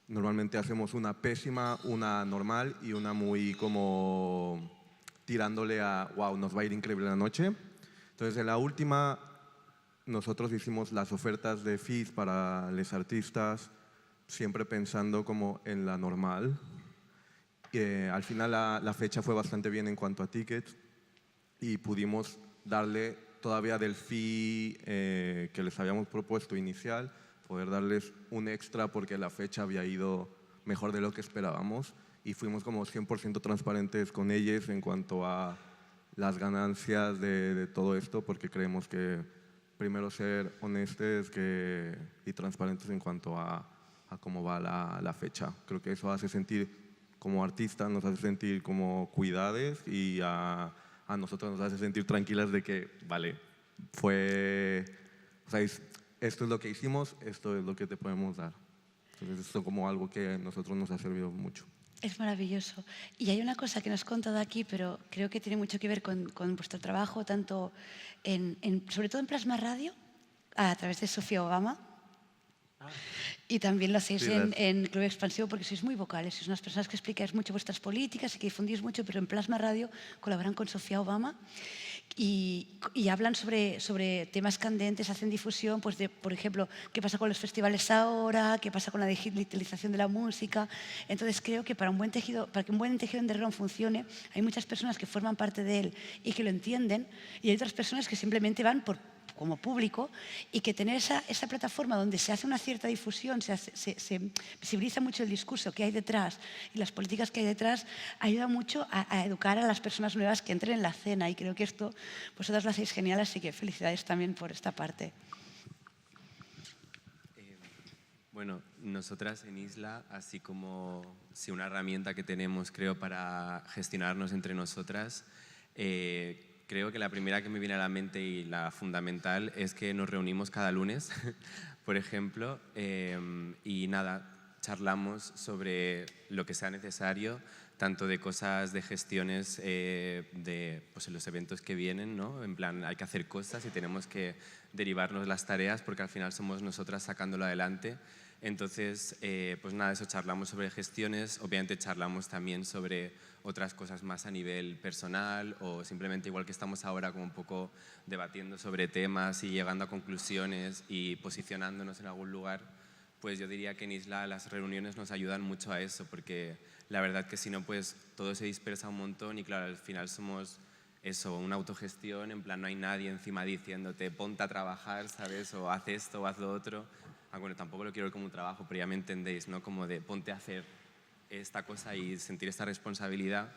Normalmente hacemos una pésima, una normal y una muy como tirándole a wow, nos va a ir increíble la noche. Entonces en la última nosotros hicimos las ofertas de fees para los artistas siempre pensando como en la normal. Al final la fecha fue bastante bien en cuanto a tickets y pudimos darle todavía del fee que les habíamos propuesto inicial, poder darles un extra porque la fecha había ido mejor de lo que esperábamos y fuimos como 100% transparentes con ellos en cuanto a las ganancias de todo esto, porque creemos que primero ser honestos y transparentes en cuanto a cómo va la fecha. Creo que eso hace sentir como artistas, nos hace sentir como cuidades y a nosotros nos hace sentir tranquilas de que, vale, o sea, esto es lo que hicimos, esto es lo que te podemos dar. Entonces, esto es como algo que a nosotros nos ha servido mucho. Es maravilloso. Y hay una cosa que no has contado aquí, pero creo que tiene mucho que ver con vuestro trabajo, tanto sobre todo en Plasma Radio, a través de Sofía Obama. Y también lo hacéis Sí, en Club Expansivo porque sois muy vocales, sois unas personas que explicáis mucho vuestras políticas y que difundís mucho, pero en Plasma Radio colaboran con Sofía Obama y hablan sobre temas candentes, hacen difusión, pues de, por ejemplo, qué pasa con los festivales ahora, qué pasa con la digitalización de la música. Entonces creo que para que un buen tejido underground funcione, hay muchas personas que forman parte de él y que lo entienden, y hay otras personas que simplemente van como público, y que tener esa plataforma donde se hace una cierta difusión, se visibiliza mucho el discurso que hay detrás y las políticas que hay detrás, ayuda mucho a educar a las personas nuevas que entren en la escena, y creo que esto vosotras lo hacéis genial, así que felicidades también por esta parte. Bueno, nosotras en Isla, así como si una herramienta que tenemos, creo, para gestionarnos entre nosotras, creo que la primera que me viene a la mente y la fundamental es que nos reunimos cada lunes, por ejemplo, y nada, charlamos sobre lo que sea necesario, tanto de cosas de gestiones de pues, en los eventos que vienen, ¿no? En plan, hay que hacer cosas y tenemos que derivarnos las tareas porque al final somos nosotras sacándolo adelante. Entonces, pues nada, eso, charlamos sobre gestiones, obviamente charlamos también sobre otras cosas más a nivel personal o simplemente igual que estamos ahora como un poco debatiendo sobre temas y llegando a conclusiones y posicionándonos en algún lugar, pues yo diría que en Isla las reuniones nos ayudan mucho a eso, porque la verdad que si no, pues todo se dispersa un montón y claro, al final somos eso, una autogestión, en plan no hay nadie encima diciéndote ponte a trabajar, ¿sabes? O haz esto o haz lo otro. Bueno, tampoco lo quiero ver como un trabajo, pero ya me entendéis, ¿no? Como de ponte a hacer esta cosa y sentir esta responsabilidad.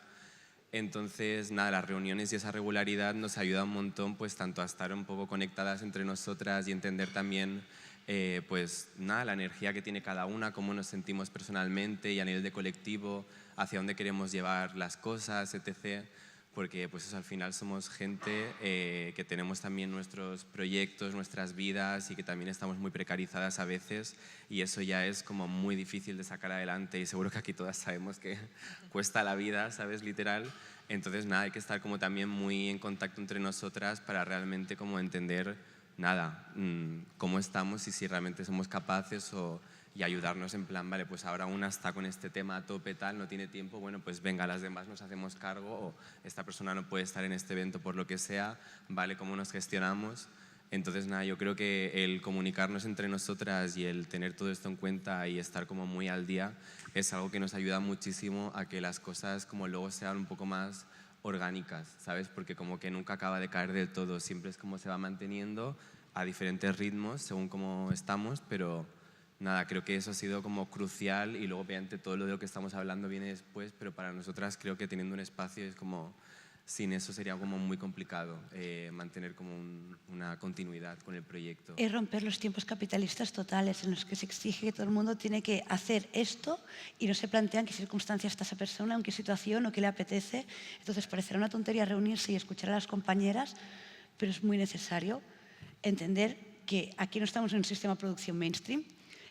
Entonces, nada, las reuniones y esa regularidad nos ayuda un montón, pues tanto a estar un poco conectadas entre nosotras y entender también pues nada, la energía que tiene cada una, cómo nos sentimos personalmente y a nivel de colectivo, hacia dónde queremos llevar las cosas, etc. Porque pues eso, al final somos gente que tenemos también nuestros proyectos, nuestras vidas y que también estamos muy precarizadas a veces y eso ya es como muy difícil de sacar adelante y seguro que aquí todas sabemos que cuesta la vida, ¿sabes? Literal. Entonces nada, hay que estar como también muy en contacto entre nosotras para realmente como entender nada, cómo estamos y si realmente somos capaces y ayudarnos en plan, vale, pues ahora una está con este tema a tope tal, no tiene tiempo, bueno, pues venga, las demás nos hacemos cargo o esta persona no puede estar en este evento por lo que sea, vale, cómo nos gestionamos. Entonces, nada, yo creo que el comunicarnos entre nosotras y el tener todo esto en cuenta y estar como muy al día es algo que nos ayuda muchísimo a que las cosas como luego sean un poco más orgánicas, ¿sabes? Porque como que nunca acaba de caer del todo, siempre es como se va manteniendo a diferentes ritmos según cómo estamos, pero nada, creo que eso ha sido como crucial y luego obviamente todo lo de lo que estamos hablando viene después, pero para nosotras creo que teniendo un espacio es como, sin eso sería como muy complicado mantener como una continuidad con el proyecto. Es romper los tiempos capitalistas totales en los que se exige que todo el mundo tiene que hacer esto y no se plantean qué circunstancia está esa persona, en qué situación o qué le apetece. Entonces parecerá una tontería reunirse y escuchar a las compañeras, pero es muy necesario entender que aquí no estamos en un sistema de producción mainstream,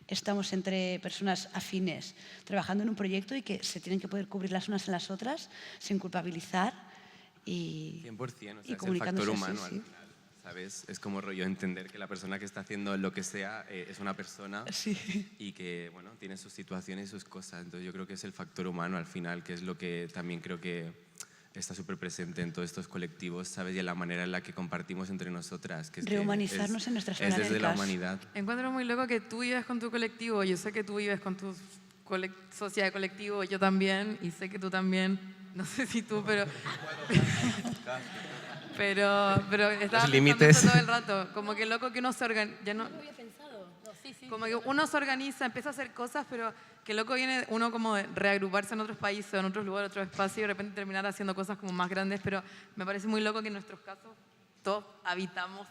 estamos entre personas afines trabajando en un proyecto y que se tienen que poder cubrir las unas en las otras sin culpabilizar y 100%, o sea, es el comunicándose factor humano así, al final, ¿sabes? Es como rollo entender que la persona que está haciendo lo que sea es una persona sí. y que, bueno, tiene sus situaciones y sus cosas. Entonces yo creo que es el factor humano al final, que es lo que también creo que está súper presente en todos estos colectivos, ¿sabes? Y en la manera en la que compartimos entre nosotras. Que es que Rehumanizarnos en nuestras es desde la prácticas. humanidad. Encuentro muy loco que tú vives con tu colectivo, yo sé que tú vives con tu sociedad de colectivo, yo también, y sé que tú también, no sé si tú, pero estaba Los límites. pensando todo el rato, como que loco que uno se organiza, No lo había pensado. No, sí, sí. como que uno se organiza, empieza a hacer cosas, pero que loco viene uno como de reagruparse en otros países, en otros lugares, otros espacios y de repente terminar haciendo cosas como más grandes, pero me parece muy loco que en nuestros casos todos habitamos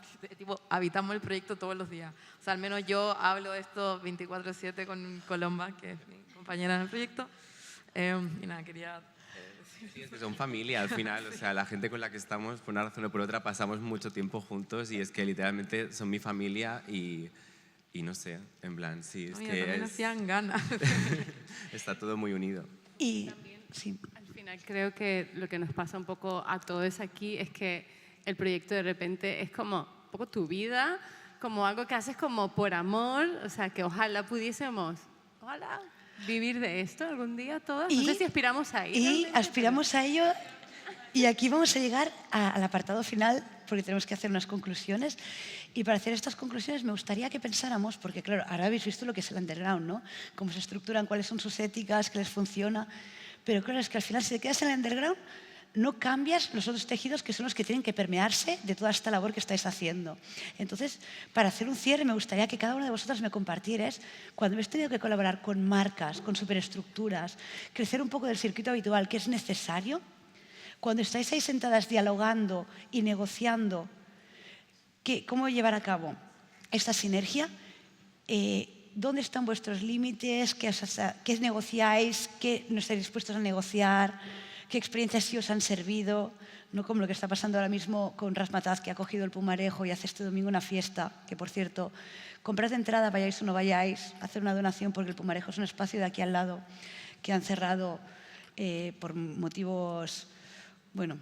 el proyecto todos los días. O sea, al menos yo hablo de esto 24/7 con Colomba, que es mi compañera en el proyecto. Y nada, quería Sí, es que son familia al final, o sea, la gente con la que estamos, por una razón o por otra, pasamos mucho tiempo juntos y es que literalmente son mi familia y no sé, en plan, sí, es Oye, que también hacían ganas. está todo muy unido. Y sí, Al final creo que lo que nos pasa un poco a todos aquí es que el proyecto de repente es como un poco tu vida, como algo que haces como por amor, o sea, que ojalá pudiésemos, ojalá vivir de esto algún día todas. No sé si aspiramos a ello. Y realmente, aspiramos a ello y aquí vamos a llegar al apartado final porque tenemos que hacer unas conclusiones y para hacer estas conclusiones me gustaría que pensáramos, porque claro, ahora habéis visto lo que es el underground, ¿no? Cómo se estructuran, cuáles son sus éticas, qué les funciona, pero claro, es que al final si te quedas en el underground no cambias los otros tejidos que son los que tienen que permearse de toda esta labor que estáis haciendo. Entonces, para hacer un cierre, me gustaría que cada una de vosotras me compartierais, cuando habéis tenido que colaborar con marcas, con superestructuras, crecer un poco del circuito habitual, que es necesario, cuando estáis ahí sentadas dialogando y negociando, ¿cómo llevar a cabo esta sinergia? dónde están vuestros límites, qué negociáis, qué no estáis dispuestos a negociar, qué experiencias sí os han servido, no como lo que está pasando ahora mismo con Razzmatazz, que ha cogido el Pumarejo y hace este domingo una fiesta, que por cierto, comprad de entrada, vayáis o no vayáis, hacer una donación porque el Pumarejo es un espacio de aquí al lado que han cerrado por motivos, bueno,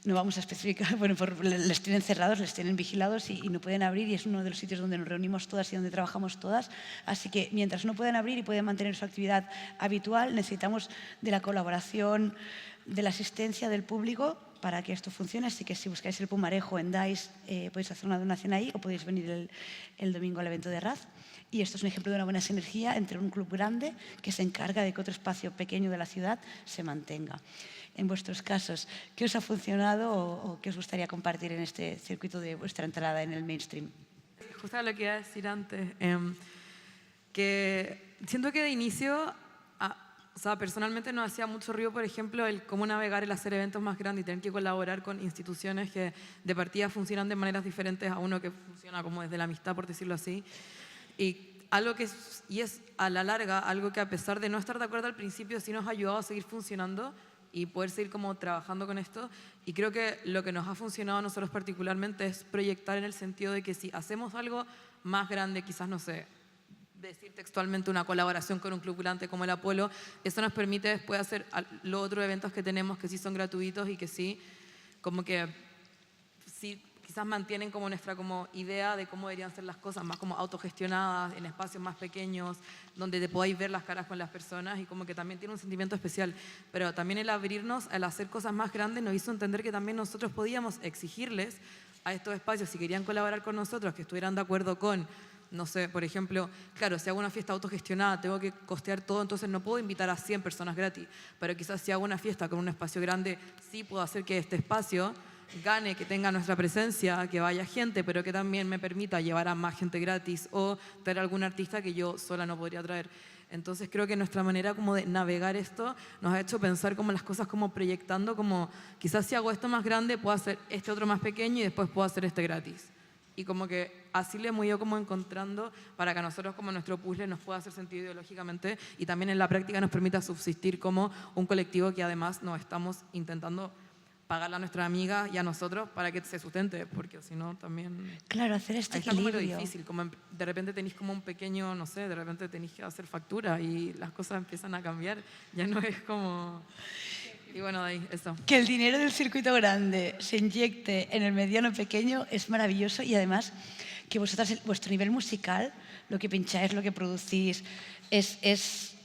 no vamos a especificar, bueno, les tienen cerrados, les tienen vigilados y no pueden abrir, y es uno de los sitios donde nos reunimos todas y donde trabajamos todas. Así que mientras no puedan abrir y pueden mantener su actividad habitual, necesitamos de la colaboración, de la asistencia del público para que esto funcione. Así que si buscáis el Pumarejo en DICE, podéis hacer una donación ahí o podéis venir el domingo al evento de Raz. Y esto es un ejemplo de una buena sinergia entre un club grande que se encarga de que otro espacio pequeño de la ciudad se mantenga. En vuestros casos, ¿qué os ha funcionado o qué os gustaría compartir en este circuito de vuestra entrada en el mainstream? Justo lo que iba a decir antes, que siento que de inicio, o sea, personalmente no hacía mucho ruido, por ejemplo, el cómo navegar, el hacer eventos más grandes y tener que colaborar con instituciones que de partida funcionan de maneras diferentes a uno que funciona como desde la amistad, por decirlo así. Y es a la larga algo que, a pesar de no estar de acuerdo al principio, sí nos ha ayudado a seguir funcionando y poder seguir como trabajando con esto. Y creo que lo que nos ha funcionado a nosotros particularmente es proyectar en el sentido de que si hacemos algo más grande, quizás, no sé, decir textualmente una colaboración con un club grande como el Apolo, eso nos permite después hacer los otros eventos que tenemos que sí son gratuitos y que sí, como que sí quizás mantienen como nuestra como idea de cómo deberían ser las cosas, más como autogestionadas, en espacios más pequeños, donde te podáis ver las caras con las personas y como que también tiene un sentimiento especial. Pero también el abrirnos, al hacer cosas más grandes, nos hizo entender que también nosotros podíamos exigirles a estos espacios, si querían colaborar con nosotros, que estuvieran de acuerdo con, no sé, por ejemplo, claro, si hago una fiesta autogestionada, tengo que costear todo, entonces no puedo invitar a 100 personas gratis, pero quizás si hago una fiesta con un espacio grande, sí puedo hacer que este espacio gane, que tenga nuestra presencia, que vaya gente, pero que también me permita llevar a más gente gratis o traer a algún artista que yo sola no podría traer. Entonces creo que nuestra manera como de navegar esto nos ha hecho pensar como las cosas como proyectando, como quizás si hago esto más grande puedo hacer este otro más pequeño y después puedo hacer este gratis. Y como que así le hemos ido como encontrando para que a nosotros como nuestro puzzle nos pueda hacer sentido ideológicamente y también en la práctica nos permita subsistir como un colectivo que además nos estamos intentando pagarle a nuestras amigas y a nosotros para que se sustente, porque si no también... Claro, hacer este ahí está como lo equilibrio. difícil, como de repente tenéis como un pequeño, no sé, de repente tenéis que hacer factura y las cosas empiezan a cambiar, ya no es como... Y bueno, de ahí, eso. Que el dinero del circuito grande se inyecte en el mediano pequeño es maravilloso, y además que vosotras, vuestro nivel musical, lo que pincháis, lo que producís, es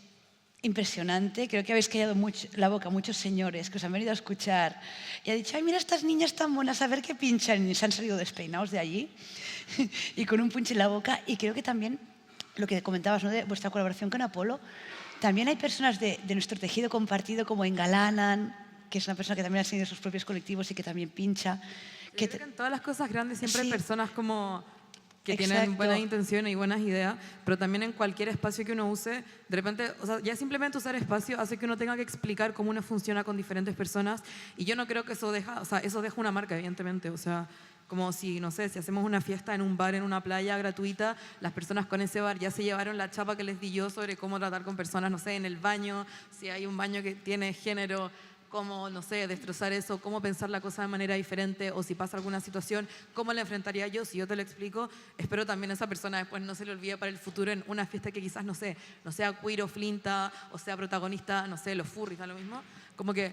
impresionante. Creo que habéis callado mucho la boca a muchos señores que os han venido a escuchar y han dicho, ay, mira estas niñas tan buenas, a ver qué pinchan, y se han salido despeinados de allí y con un punch en la boca. Y creo que también lo que comentabas, ¿no?, de vuestra colaboración con Apolo, también hay personas de nuestro tejido compartido como Engalanan, que es una persona que también ha tenido sus propios colectivos y que también pincha. Yo creo que en todas las cosas grandes siempre Sí. hay personas como que Exacto. tienen buenas intenciones y buenas ideas, pero también en cualquier espacio que uno use, de repente, o sea, ya simplemente usar espacio hace que uno tenga que explicar cómo uno funciona con diferentes personas, y yo no creo que eso deja, o sea, eso deja una marca, evidentemente, o sea, como si, no sé, si hacemos una fiesta en un bar, en una playa gratuita, las personas con ese bar ya se llevaron la chapa que les di yo sobre cómo tratar con personas, no sé, en el baño, si hay un baño que tiene género, cómo, no sé, destrozar eso, cómo pensar la cosa de manera diferente, o si pasa alguna situación, cómo la enfrentaría yo. Si yo te lo explico, espero también a esa persona después no se le olvide para el futuro en una fiesta que quizás, no sé, no sea queer o flinta, o sea protagonista, no sé, los furries, da lo mismo. Como que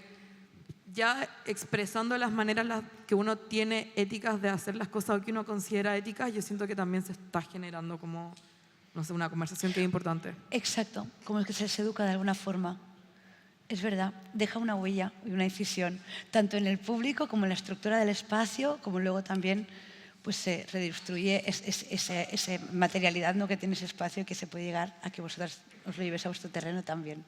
ya expresando las maneras que uno tiene éticas de hacer las cosas o que uno considera éticas, yo siento que también se está generando como, no sé, una conversación que es importante. Exacto, como es que se educa de alguna forma. Es verdad, deja una huella y una incisión, tanto en el público como en la estructura del espacio, como luego también pues, se redistribuye esa materialidad, ¿no?, que tiene ese espacio, que se puede llegar a que vosotras os lo llevéis a vuestro terreno también.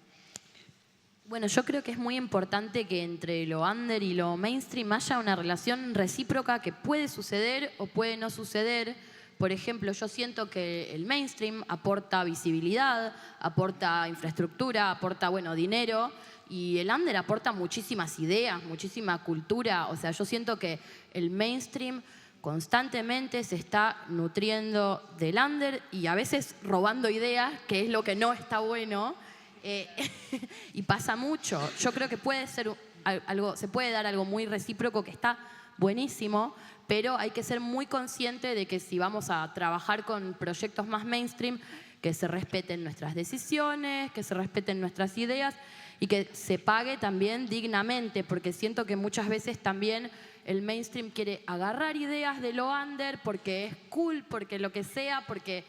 Bueno, yo creo que es muy importante que entre lo under y lo mainstream haya una relación recíproca que puede suceder o puede no suceder. Por ejemplo, yo siento que el mainstream aporta visibilidad, aporta infraestructura, aporta, bueno, dinero, y el under aporta muchísimas ideas, muchísima cultura. O sea, yo siento que el mainstream constantemente se está nutriendo del under y a veces robando ideas, que es lo que no está bueno, y pasa mucho. Yo creo que puede ser algo, se puede dar algo muy recíproco que está buenísimo, pero hay que ser muy consciente de que si vamos a trabajar con proyectos más mainstream, que se respeten nuestras decisiones, que se respeten nuestras ideas y que se pague también dignamente, porque siento que muchas veces también el mainstream quiere agarrar ideas de lo under porque es cool, porque lo que sea, porque,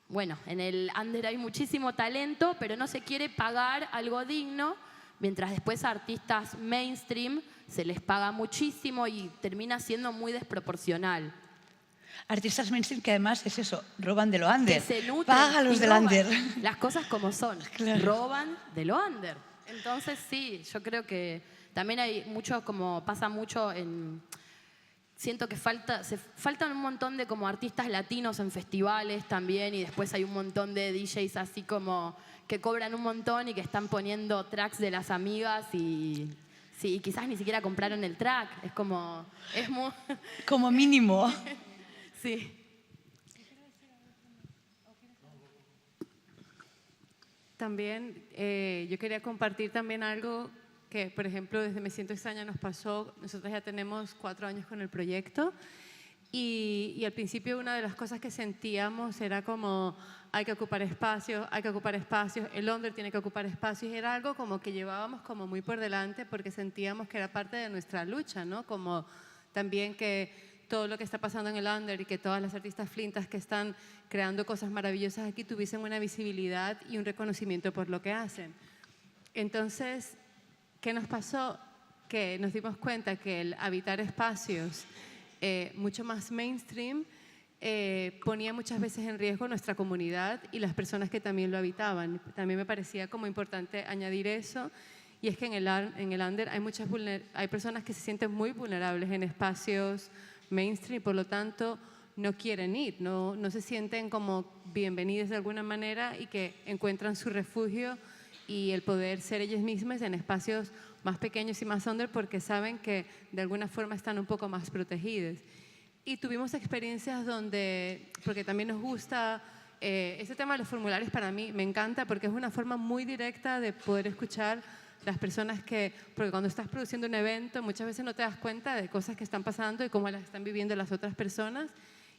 bueno, en el under hay muchísimo talento, pero no se quiere pagar algo digno, mientras después a artistas mainstream se les paga muchísimo y termina siendo muy desproporcional. Artistas mainstream que además es eso, roban de lo under. Que se nutren Págalos y del roban. under. Las cosas como son. Claro. Roban de lo under. Entonces sí, yo creo que también hay mucho, como pasa mucho en... Siento que faltan un montón de como artistas latinos en festivales también y después hay un montón de DJs así como que cobran un montón y que están poniendo tracks de las amigas y sí, quizás ni siquiera compraron el track. Es como... Es muy... Como mínimo. Sí. También yo quería compartir también algo que, por ejemplo, desde Me Siento Extraña nos pasó. Nosotros ya tenemos 4 años con el proyecto y al principio una de las cosas que sentíamos era como hay que ocupar espacios, el under tiene que ocupar espacios y era algo como que llevábamos como muy por delante porque sentíamos que era parte de nuestra lucha, ¿no? Como también que todo lo que está pasando en el under y que todas las artistas flintas que están creando cosas maravillosas aquí tuviesen una visibilidad y un reconocimiento por lo que hacen. Entonces, ¿qué nos pasó? Que nos dimos cuenta que el habitar espacios mucho más mainstream ponía muchas veces en riesgo nuestra comunidad y las personas que también lo habitaban. También me parecía como importante añadir eso. Y es que en el under hay personas que se sienten muy vulnerables en espacios mainstream, por lo tanto no quieren ir, no se sienten como bienvenidas de alguna manera y que encuentran su refugio y el poder ser ellas mismas en espacios más pequeños y más under porque saben que de alguna forma están un poco más protegidas. Y tuvimos experiencias donde, porque también nos gusta, este tema de los formularios para mí me encanta porque es una forma muy directa de poder escuchar las personas porque cuando estás produciendo un evento muchas veces no te das cuenta de cosas que están pasando y cómo las están viviendo las otras personas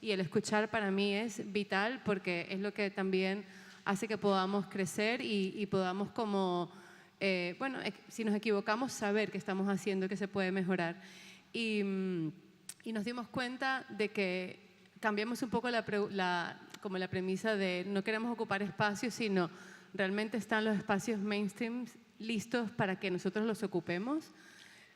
y el escuchar para mí es vital porque es lo que también hace que podamos crecer y podamos como, bueno, si nos equivocamos saber qué estamos haciendo, que se puede mejorar. Y nos dimos cuenta de que cambiamos un poco como la premisa de no queremos ocupar espacios, sino realmente están los espacios mainstream listos para que nosotros los ocupemos.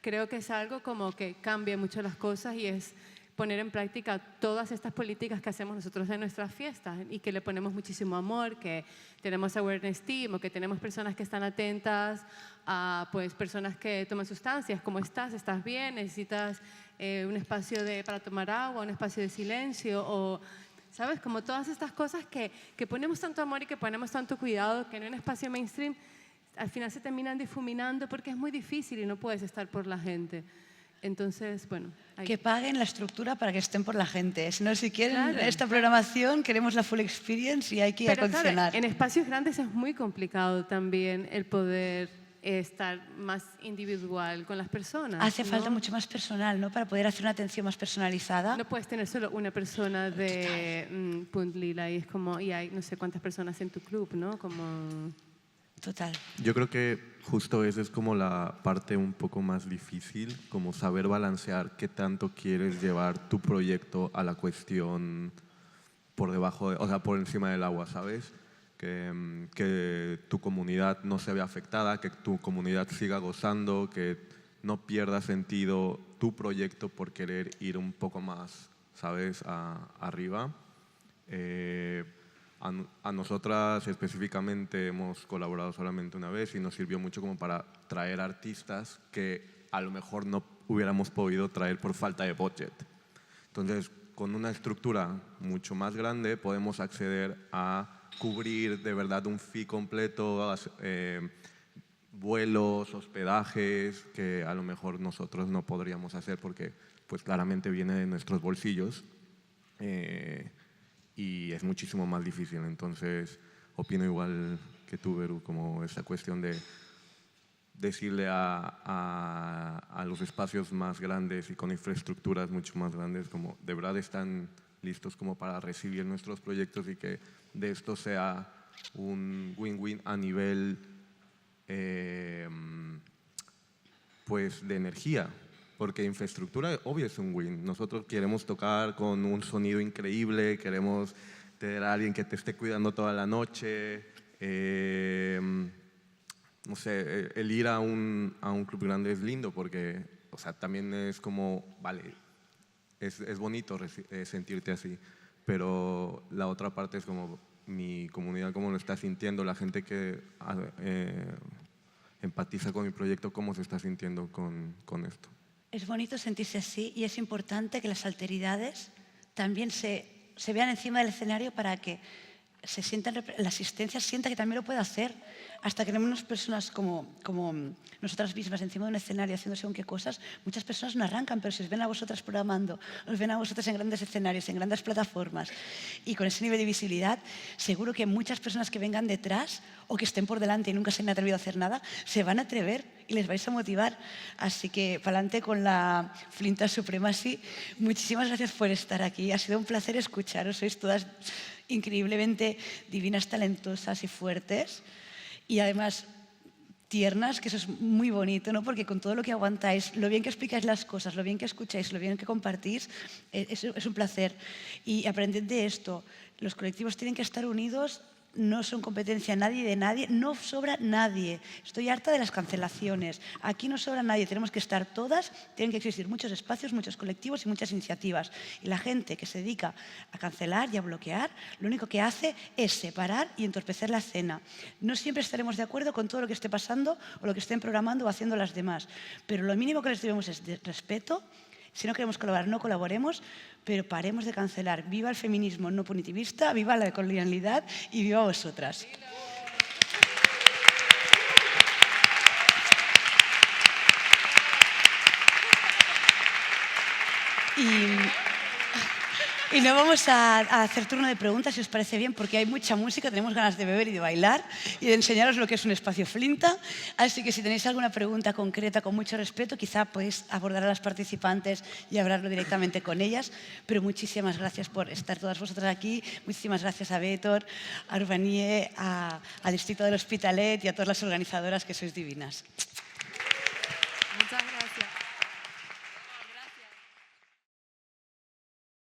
Creo que es algo como que cambia mucho las cosas y es poner en práctica todas estas políticas que hacemos nosotros en nuestras fiestas y que le ponemos muchísimo amor, que tenemos awareness team o que tenemos personas que están atentas a pues, personas que toman sustancias. ¿Cómo estás? ¿Estás bien? ¿Necesitas un espacio para tomar agua, un espacio de silencio? O, ¿sabes? Como todas estas cosas que ponemos tanto amor y que ponemos tanto cuidado que en un espacio mainstream al final se terminan difuminando porque es muy difícil y no puedes estar por la gente. Entonces, bueno... Que paguen la estructura para que estén por la gente. Si no, si quieren Claro. esta programación, queremos la full experience y hay que Pero acondicionar. claro, en espacios grandes es muy complicado también el poder estar más individual con las personas. Hace falta ¿no? mucho más personal, ¿no? Para poder hacer una atención más personalizada. No puedes tener solo una persona de Punt Lila y es como, y hay no sé cuántas personas en tu club, ¿no? Como... Total. Yo creo que justo esa es como la parte un poco más difícil, como saber balancear qué tanto quieres llevar tu proyecto a la cuestión por debajo, o sea, por encima del agua, ¿sabes? Que tu comunidad no se vea afectada, que tu comunidad siga gozando, que no pierda sentido tu proyecto por querer ir un poco más, ¿sabes?, arriba. A nosotras específicamente hemos colaborado solamente una vez y nos sirvió mucho como para traer artistas que a lo mejor no hubiéramos podido traer por falta de budget. Entonces, con una estructura mucho más grande podemos acceder a cubrir de verdad un fee completo, vuelos, hospedajes, que a lo mejor nosotros no podríamos hacer porque pues claramente viene de nuestros bolsillos y es muchísimo más difícil. Entonces, opino igual que tú, Beru, como esa cuestión de decirle a los espacios más grandes y con infraestructuras mucho más grandes, como de verdad están listos como para recibir nuestros proyectos y que de esto sea un win-win a nivel pues de energía, porque infraestructura obvio es un win. Nosotros queremos tocar con un sonido increíble, queremos tener a alguien que te esté cuidando toda la noche, no sé, el ir a un club grande es lindo porque, o sea, también es como, vale, es bonito sentirte así, pero la otra parte es como mi comunidad, cómo lo está sintiendo, la gente que empatiza con mi proyecto, cómo se está sintiendo con esto. Es bonito sentirse así y es importante que las alteridades también se vean encima del escenario para que se sientan, la asistencia sienta que también lo puede hacer. Hasta que tenemos personas como nosotras mismas encima de un escenario haciendo según qué cosas, muchas personas no arrancan, pero si os ven a vosotras programando, os ven a vosotras en grandes escenarios, en grandes plataformas y con ese nivel de visibilidad, seguro que muchas personas que vengan detrás o que estén por delante y nunca se han atrevido a hacer nada, se van a atrever y les vais a motivar. Así que para adelante con la Flinta Supremacy. Muchísimas gracias por estar aquí. Ha sido un placer escucharos. Sois todas increíblemente divinas, talentosas y fuertes. Y además tiernas, que eso es muy bonito, ¿no? Porque con todo lo que aguantáis, lo bien que explicáis las cosas, lo bien que escucháis, lo bien que compartís, es un placer. Y aprended de esto, los colectivos tienen que estar unidos, no son competencia nadie de nadie, no sobra nadie. Estoy harta de las cancelaciones. Aquí no sobra nadie, tenemos que estar todas, tienen que existir muchos espacios, muchos colectivos y muchas iniciativas. Y la gente que se dedica a cancelar y a bloquear, lo único que hace es separar y entorpecer la escena. No siempre estaremos de acuerdo con todo lo que esté pasando o lo que estén programando o haciendo las demás, pero lo mínimo que les debemos es de respeto. Si no queremos colaborar, no colaboremos, pero paremos de cancelar. Viva el feminismo no punitivista, viva la colonialidad y viva vosotras. Y no vamos a hacer turno de preguntas, si os parece bien, porque hay mucha música, tenemos ganas de beber y de bailar y de enseñaros lo que es un espacio Flinta. Así que si tenéis alguna pregunta concreta, con mucho respeto, quizá podéis abordar a las participantes y hablarlo directamente con ellas. Pero muchísimas gracias por estar todas vosotras aquí. Muchísimas gracias a Bétor, a Urbanie, al Distrito del Hospitalet y a todas las organizadoras que sois divinas.